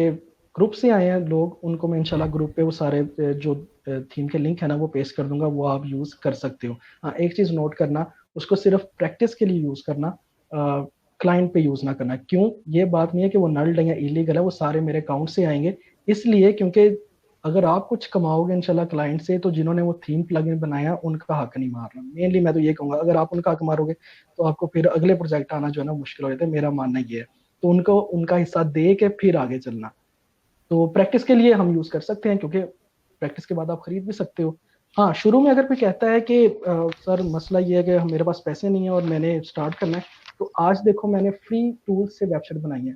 ग्रुप से आए हैं लोग, उनको मैं इंशाल्लाह ग्रुप पे वो सारे जो थीम के लिंक है ना वो पेस्ट कर दूंगा, वो आप यूज़ कर सकते हो। हाँ, एक चीज़ नोट करना, उसको सिर्फ प्रैक्टिस के लिए यूज़ करना, क्लाइंट पे यूज़ ना करना। क्यों? ये बात नहीं है कि वो नल्ड है या इलीगल है, वो सारे मेरे अकाउंट से आएंगे। इसलिए क्योंकि अगर आप कुछ कमाओगे इंशाल्लाह क्लाइंट से, तो जिन्होंने वो थीम प्लगइन बनाया उनका हक नहीं मारना। मेनली मैं तो ये कहूँगा, अगर आप उनका हक मारोगे तो आपको फिर अगले प्रोजेक्ट आना जो है ना मुश्किल हो जाता है, मेरा मानना ये है। तो उनको उनका हिस्सा दे के फिर आगे चलना। तो प्रैक्टिस के लिए हम यूज़ कर सकते हैं, क्योंकि प्रैक्टिस के बाद आप खरीद भी सकते हो। हाँ, शुरू में अगर कोई कहता है कि सर मसला ये है कि मेरे पास पैसे नहीं है और मैंने स्टार्ट करना है, तो आज देखो मैंने फ्री टूल्स से वेबसाइट बनाई है।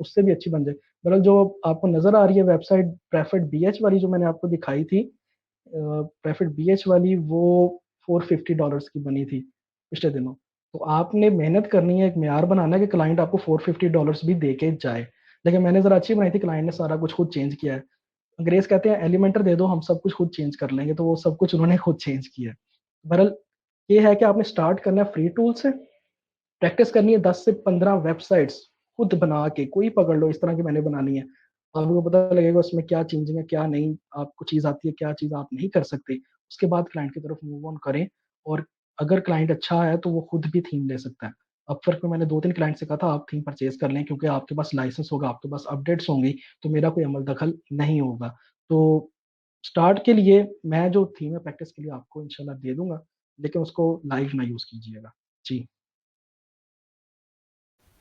उससे भी अच्छी बन जाए। मतलब जो आपको नजर आ रही है वेबसाइट प्रेफर्ड बीएच वाली जो मैंने आपको दिखाई थी, प्रेफर्ड बीएच वाली, वो $450 की बनी थी पिछले दिनों। तो आपने मेहनत करनी है, एक म्यार बनाना है कि क्लाइंट आपको $450 भी दे के जाए। लेकिन मैंने जरा अच्छी बनाई थी, क्लाइंट ने सारा कुछ खुद चेंज किया है। अंग्रेज कहते हैं एलिमेंटर दे दो हम सब कुछ खुद चेंज कर लेंगे, तो वो सब कुछ उन्होंने खुद चेंज किया है। बहरहाल ये है कि आपने स्टार्ट करना है फ्री टूल से, प्रैक्टिस करनी है 10 से 15 वेबसाइट्स खुद बना के, कोई पकड़ लो इस तरह की मैंने बनानी है, आपको पता लगेगा उसमें क्या चेंजिंग है क्या नहीं, आपको चीज आती है क्या चीज आप नहीं कर सकते। उसके बाद क्लाइंट की तरफ मूव ऑन करें, और अगर क्लाइंट अच्छा है तो वो खुद भी थीम ले सकता है। अपवर्क में मैंने 2-3 क्लाइंट से कहा था आप थीम परचेज कर लें, क्योंकि आपके पास लाइसेंस होगा, आपके पास अपडेट्स होंगी, तो मेरा कोई अमल दखल नहीं होगा। तो स्टार्ट के लिए मैं जो थीम है प्रैक्टिस के लिए आपको इंशाल्लाह दे दूंगा, लेकिन उसको लाइव ना यूज कीजिएगा। जी।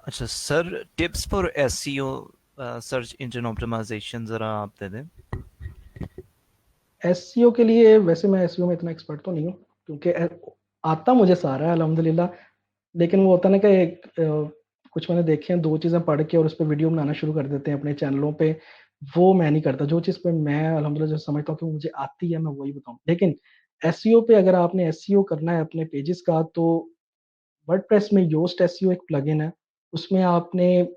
अच्छा sir, tips for SEO, search engine optimisation ज़रा आप दे दें। एसईओ के लिए वैसे मैं एसईओ में इतना एक्सपर्ट तो नहीं हूँ, क्योंकि आता मुझे सारा है अल्हम्दुलिल्लाह। लेकिन वो होता है ना कि कुछ मैंने देखे हैं, दो चीज़ें पढ़ के और उस पर वीडियो बनाना शुरू कर देते हैं अपने चैनलों पे, वो मैं नहीं करता। जो चीज़ पे मैं अल्हम्दुलिल्लाह जो समझता हूँ कि मुझे आती है, मैं वही बताऊँ। लेकिन एसईओ पे अगर आपने एसईओ करना है अपने पेजेस का, तो वर्डप्रेस में योस्ट एसईओ एक प्लगइन है। उसमें आपने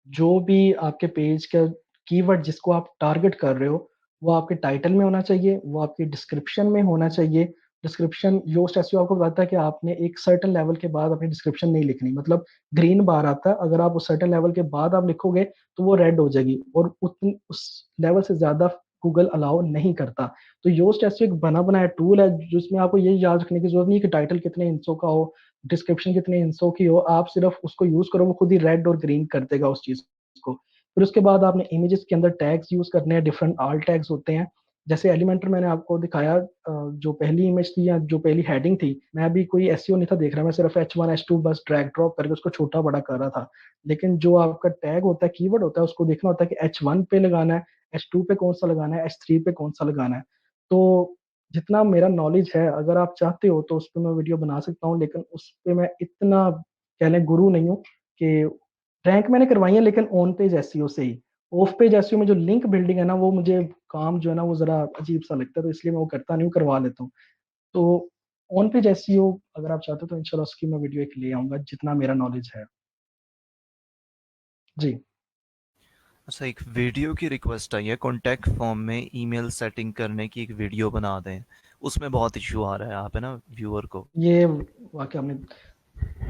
जो भी आपके पेज का कीवर्ड जिसको आप टारगेट कर रहे हो, वो आपके टाइटल में होना चाहिए, वो आपके डिस्क्रिप्शन में होना चाहिए। डिस्क्रिप्शन योस्ट एसईओ आपको बताता है कि आपने एक सर्टेन लेवल के बाद अपनी डिस्क्रिप्शन नहीं लिखनी, मतलब ग्रीन बार आता है, अगर आप उस सर्टेन लेवल के बाद आप लिखोगे तो वो रेड हो जाएगी, और उस लेवल से ज्यादा गूगल अलाउ नहीं करता। तो योस्ट एसईओ एक बना बनाया टूल है, जिसमें आपको ये याद रखने की जरूरत नहीं है कि टाइटल कितने इंचों का हो, डिस्क्रिप्शन कितने इंचों की हो, आप सिर्फ उसको यूज करो, वो खुद ही रेड और ग्रीन कर देगा उस चीज को। फिर उसके बाद आपने इमेजेस के अंदर टैग्स यूज करने हैं, डिफरेंट आल टैग्स होते हैं। जैसे एलिमेंटर मैंने आपको दिखाया, जो पहली इमेज थी या जो पहली हेडिंग थी, मैं अभी कोई एसईओ नहीं था देख रहा, मैं सिर्फ H1 H2 बस ड्रैग ड्रॉप करके उसको छोटा बड़ा कर रहा था। लेकिन जो आपका टैग होता है, कीवर्ड होता है, उसको देखना होता है कि H1 पे लगाना है, H2 पे कौन सा लगाना है, H3 पे कौन सा लगाना है। तो जितना मेरा नॉलेज है, अगर आप चाहते हो तो उस पर मैं वीडियो बना सकता हूँ, लेकिन उस पर मैं इतना कह लें गुरु नहीं हूँ कि रैंक मैंने करवाई है, लेकिन ऑन पेज एसईओ से ही। ऑफ पेज एसईओ में जो लिंक बिल्डिंग है ना, वो मुझे काम जो है ना वो जरा अजीब सा लगता है, तो इसलिए मैं वो करता नहीं हूँ, करवा लेता हूँ। तो ऑन पेज एसईओ अगर आप चाहते हो तो इंशाल्लाह उसकी मैं वीडियो एक ले आऊंगा, जितना मेरा नॉलेज है। जी। अच्छा, एक वीडियो की रिक्वेस्ट आई है, कॉन्टैक्ट फॉर्म में ईमेल सेटिंग करने की एक वीडियो बना दें, उसमें बहुत इशू आ रहा है, आप है ना व्यूअर को। ये वाकई आपने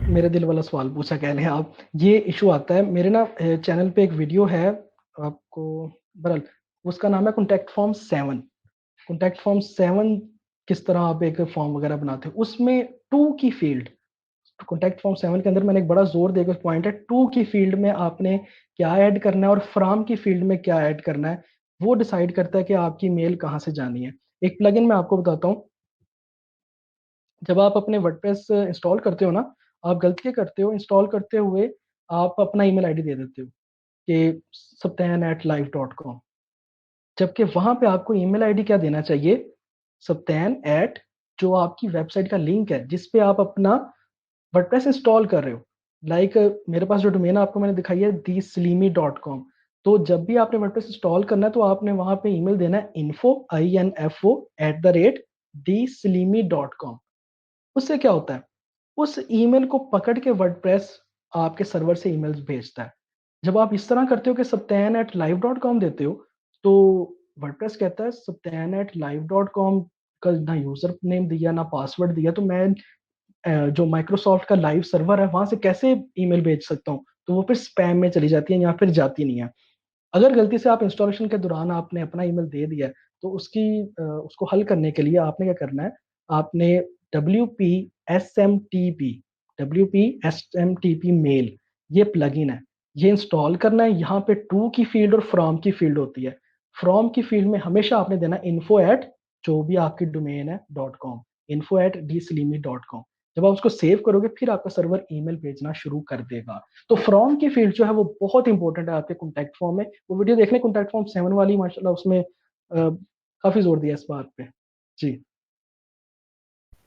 मेरे दिल वाला सवाल पूछा, कह लें आप। ये इशू आता है मेरे ना चैनल पे, एक वीडियो है आपको, बरल उसका नाम है कॉन्टैक्ट फॉर्म 7। कॉन्टैक्ट फॉर्म 7 किस तरह आप एक फॉर्म वगैरह बनाते हो, उसमें टू की फील्ड, कॉन्टैक्ट फॉर्म 7 के अंदर मैंने एक बड़ा जोर देकर पॉइंट है, टू की फील्ड में आपने क्या ऐड करना है और फ्रॉम की फील्ड में क्या ऐड करना है, वो डिसाइड करता है कि आपकी मेल कहाँ से जानी है। एक प्लगइन मैं आपको बताता हूँ, जब आप अपने वर्डप्रेस इंस्टॉल करते हो ना, आप गलती क्या करते हो, इंस्टॉल करते हुए आप अपना ईमेल आईडी दे देते हो कि saptan@live.com, जबकि वहां पे आपको ईमेल आईडी क्या देना चाहिए, सप्तान एट, जो आपकी वेबसाइट का लिंक है जिस पे आप अपना वर्डप्रेस इंस्टॉल कर रहे हो। लाइक मेरे पास जो डोमेन आपको मैंने दिखाई है thesalimi.com, तो जब भी आपने वर्डप्रेस इंस्टॉल करना है तो आपने वहां पे ईमेल देना है info@thesalimi.com। उससे क्या होता है, उस ईमेल को पकड़ के वर्डप्रेस आपके सर्वर से ईमेल्स भेजता है। जब आप इस तरह करते हो कि saptan@live.com देते हो, तो वर्डप्रेस कहता है saptan@live.com का ना यूजर नेम दिया ना पासवर्ड दिया, तो मैं जो माइक्रोसॉफ्ट का लाइव सर्वर है वहां से कैसे ईमेल भेज सकता हूँ, तो वो फिर स्पैम में चली जाती है या फिर जाती नहीं है। अगर गलती से आप इंस्टॉलेशन के दौरान आपने अपना ईमेल दे दिया है, तो उसको हल करने के लिए आपने क्या करना है, आपने WP SMTP मेल, ये प्लगइन है, ये इंस्टॉल करना है। यहाँ पे टू की फील्ड और फ्रॉम की फील्ड होती है। फ्रॉम की फील्ड में हमेशा आपने देना info at जो भी आपकी डोमेन है .com, info@dsalimi.com। जब आप उसको सेव करोगे फिर आपका सर्वर ईमेल भेजना शुरू कर देगा। तो फ्रॉम की फील्ड जो है वो बहुत इंपॉर्टेंट है आपके कॉन्टैक्ट फॉर्म में। वो वीडियो देख लें कॉन्टैक्ट फॉर्म 7 वाली, माशाल्लाह उसमें काफी जोर दिया इस बात पे। जी।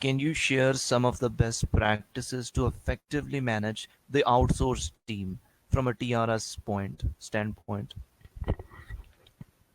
can you share some of the best practices to effectively manage the outsourced team from a TRS standpoint?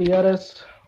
PRS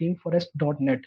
themeforest.net,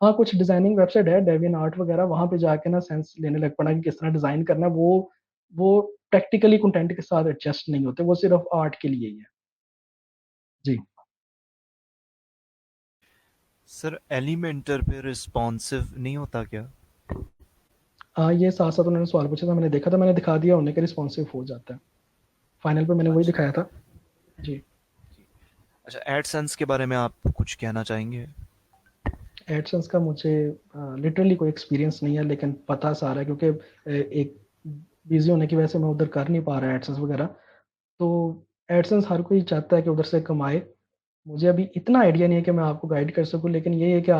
हाँ, कुछ डिजाइनिंग वेबसाइट है, डेवियन आर्ट वगैरह, वहां पे जाके ना सेंस लेने लग पड़ा कि किस तरह डिजाइन करना है। वो प्रैक्टिकली कंटेंट के साथ एडजस्ट नहीं होते, वो सिर्फ आर्ट के लिए ही है। जी। सर एलिमेंटर पे रिस्पॉन्सिव नहीं होता क्या? हाँ, ये साथ साथ उन्होंने सवाल पूछा था, मैंने देखा था, मैंने दिखा दिया उन्हें कि रिस्पॉन्सिव हो जाता है। फाइनल पे मैंने वही अच्छा। दिखाया था। जी। अच्छा, एडसेंस के बारे में आप कुछ कहना चाहेंगे? एडसेंस का मुझे लिटरली कोई एक्सपीरियंस नहीं है, लेकिन पता सारा है, क्योंकि एक बिजी होने की वजह से मैं उधर कर नहीं पा रहा एडसेंस वगैरह। तो एडसेंस हर कोई चाहता है कि उधर से कमाए। मुझे अभी इतना आइडिया नहीं है कि मैं आपको गाइड कर सकूं, लेकिन ये है कि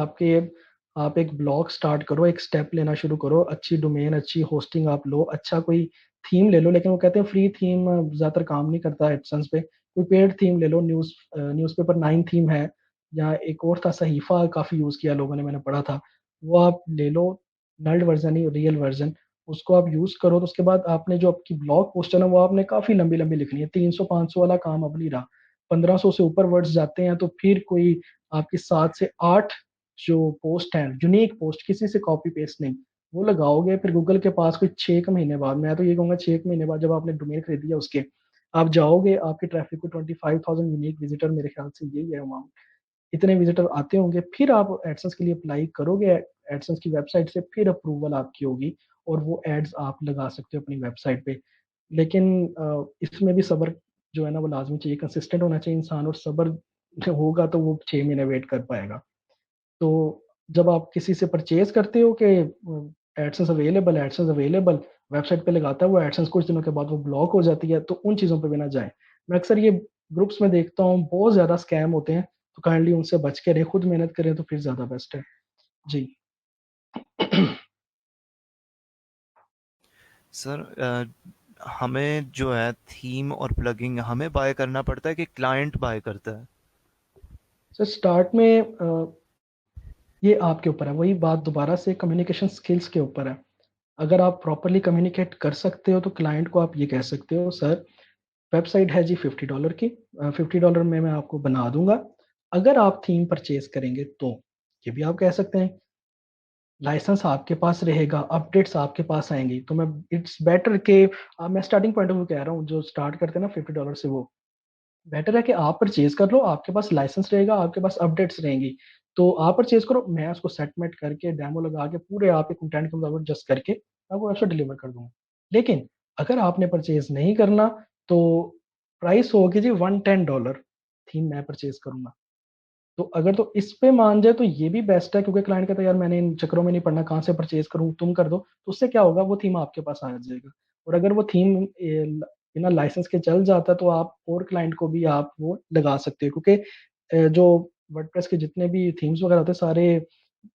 आप एक ब्लॉग स्टार्ट करो, एक स्टेप लेना शुरू करो, अच्छी डोमेन, अच्छी होस्टिंग आप लो, अच्छा कोई थीम ले लो। लेकिन वो कहते हैं फ्री थीम ज़्यादातर काम नहीं करता एडसेंस पे। कोई पेड थीम ले लो, न्यूज़पेपर 9 थीम है, या एक और था सहीफा, काफ़ी यूज़ किया लोगों ने, मैंने पढ़ा था। वो आप ले लो, नल्ड वर्जन ही, रियल वर्जन। उसको आप यूज़ करो, तो उसके बाद आपने जो आपकी ब्लॉग पोस्ट है ना, वो आपने काफ़ी लंबी लंबी लिखनी है। 300-500 वाला काम अब नहीं रहा। 1500 से ऊपर वर्ड्स जाते हैं तो फिर कोई आपकी 7 से 8 जो पोस्ट हैं, यूनिक पोस्ट, किसी से कॉपी पेस्ट नहीं, वो लगाओगे। फिर गूगल के पास कोई 6 महीने बाद, मैं तो ये कहूंगा 6 महीने बाद, जब आपने डोमेन खरीदी है उसके, आप जाओगे, आपके ट्रैफिक को 25,000 यूनिक विजिटर, मेरे ख्याल से यही है अमाउंट, इतने विजिटर आते होंगे, फिर आप एडसेंस के लिए अप्लाई करोगे एडसेंस की वेबसाइट से, फिर अप्रूवल आपकी होगी और वो एड्स आप लगा सकते हो अपनी वेबसाइट पे। लेकिन इसमें भी सब्र जो है ना वो लाजमी चाहिए, कंसिस्टेंट होना चाहिए इंसान, और सब्र होगा तो वो 6 महीने वेट कर पाएगा। तो जब आप किसी से परचेज करते हो कि एडसेंस अवेलेबल वेबसाइट पे लगाता है वो एडसेंस, कुछ दिनों के बाद वो ब्लॉक हो जाती है, तो उन चीज़ों पे भी ना जाएं। मैं अक्सर ये ग्रुप्स में देखता हूँ, बहुत ज़्यादा स्कैम होते हैं, तो काइंडली उनसे बच के रहें, खुद मेहनत करें तो फिर ज़्यादा बेस्ट है। जी। सर हमें जो है थीम और प्लगइन हमें बाय करना पड़ता है कि क्लाइंट बाय करता है? सर स्टार्ट में ये आपके ऊपर है, वही बात दोबारा से, कम्युनिकेशन स्किल्स के ऊपर है। अगर आप प्रॉपरली कम्युनिकेट कर सकते हो तो क्लाइंट को आप ये कह सकते हो, सर वेबसाइट है जी $50 की, $50 में मैं आपको बना दूंगा, अगर आप थीम परचेज करेंगे तो। ये भी आप कह सकते हैं, लाइसेंस आपके पास रहेगा, अपडेट्स आपके पास आएंगी, तो मैं इट्स बेटर के मैं स्टार्टिंग पॉइंट ऑफ व्यू कह रहा हूँ, जो स्टार्ट करते हैं ना $50 से, वो बेटर है कि आप परचेज कर लो, आपके पास लाइसेंस रहेगा, आपके पास अपडेट्स रहेंगी, तो आप परचेज करो, मैं उसको सेटमेंट करके डेमो लगा के पूरे आपके कंटेंट के मुताबिक एडजस्ट करके आपको वेबसाइट डिलीवर कर दूंगा। लेकिन अगर आपने परचेज नहीं करना, तो प्राइस होगी जी $110, थीम मैं परचेज करूंगा। तो अगर तो इस पे मान जाए तो ये भी बेस्ट है, क्योंकि क्लाइंट कहता है यार मैंने इन चक्करों में नहीं पड़ना, कहाँ से परचेज करूँ, तुम कर दो, तो उससे क्या होगा, वो थीम आपके पास आ जाएगा। और अगर वो थीम बिना लाइसेंस के चल जाता है, तो आप और क्लाइंट को भी आप वो लगा सकते हो, क्योंकि जो वर्डप्रेस के जितने भी थीम्स वगैरह होते हैं सारे,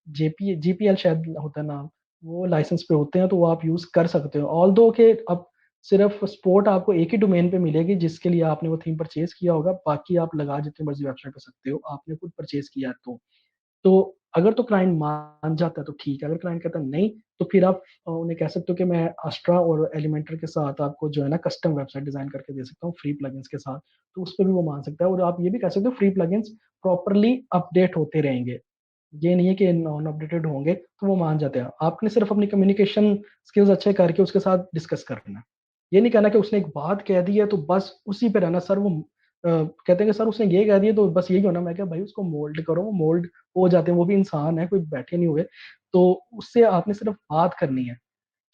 जीपीएल शायद होता है नाम, वो लाइसेंस पे होते हैं, तो वो आप यूज कर सकते हो। ऑल दो के अब सिर्फ सपोर्ट आपको एक ही डोमेन पे मिलेगी जिसके लिए आपने वो थीम परचेज किया होगा, बाकी आप लगा जितनी मर्जी वेबसाइट पे सकते हो, आपने खुद परचेज किया है तो अगर तो क्लाइंट मान जाता है तो ठीक है, अगर क्लाइंट कहता है नहीं, तो फिर आप उन्हें कह सकते हो कि मैं अस्ट्रा और एलिमेंटर के साथ आपको जो है ना कस्टम वेबसाइट डिजाइन करके दे सकता हूँ फ्री प्लगइन्स के साथ, तो उस पर भी वो मान सकता है। और आप ये भी कह सकते हो फ्री प्लगइन्स प्रॉपरली अपडेट होते रहेंगे, ये नहीं है कि नॉन अपडेटेड होंगे, तो वो मान जाते हैं। आपने सिर्फ अपनी कम्युनिकेशन स्किल्स अच्छे करके उसके साथ डिस्कस करना है। ये नहीं कहना कि उसने एक बात कह दी है तो बस उसी पे रहना, सर वो कहते हैं कि सर उसने ये कह दिया तो बस यही होना। मैं क्या भाई, उसको मोल्ड करो, वो मोल्ड हो जाते हैं, वो भी इंसान है, कोई बैठे नहीं हुए। तो उससे आपने सिर्फ बात करनी है।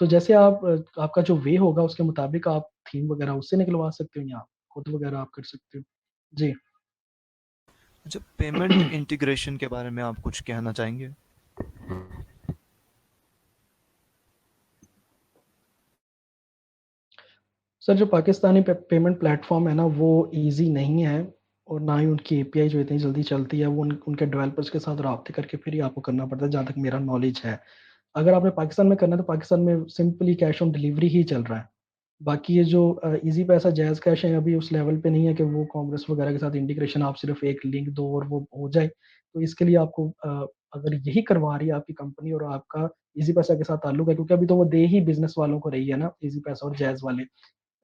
तो जैसे आप आपका जो वे होगा उसके मुताबिक आप थीम वगैरह उससे निकलवा सकते हो, या खुद वगैरह आप कर सकते हो। जी। अच्छा, पेमेंट इंटीग्रेशन के बारे में आप कुछ कहना चाहेंगे? सर जो पाकिस्तानी पेमेंट प्लेटफॉर्म है ना, वो इजी नहीं है, और ना ही उनकी एपीआई जो इतनी जल्दी चलती है, वो उनके डेवलपर्स के साथ रब्ते करके फिर ही आपको करना पड़ता है, जहाँ तक मेरा नॉलेज है। अगर आपने पाकिस्तान में करना है तो पाकिस्तान में सिंपली कैश ऑन डिलीवरी ही चल रहा है। बाकी ये जो इजी पैसा, जैज़ कैश है, अभी उस लेवल पे नहीं है कि वो कॉमर्स वगैरह के साथ इंटीग्रेशन, आप सिर्फ एक लिंक दो और वो हो जाए। तो इसके लिए आपको अगर यही करवा रही है आपकी कंपनी और आपका इजी पैसा के साथ ताल्लुक है, क्योंकि अभी तो वो दे ही बिजनेस वालों को रही है ना, इजी पैसा और जैज़ वाले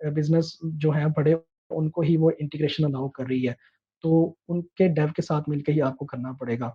बिजनेस जो है बड़े, उनको ही वो इंटीग्रेशन अलाउ कर रही है, तो उनके डेव के साथ मिलकर ही आपको करना पड़ेगा।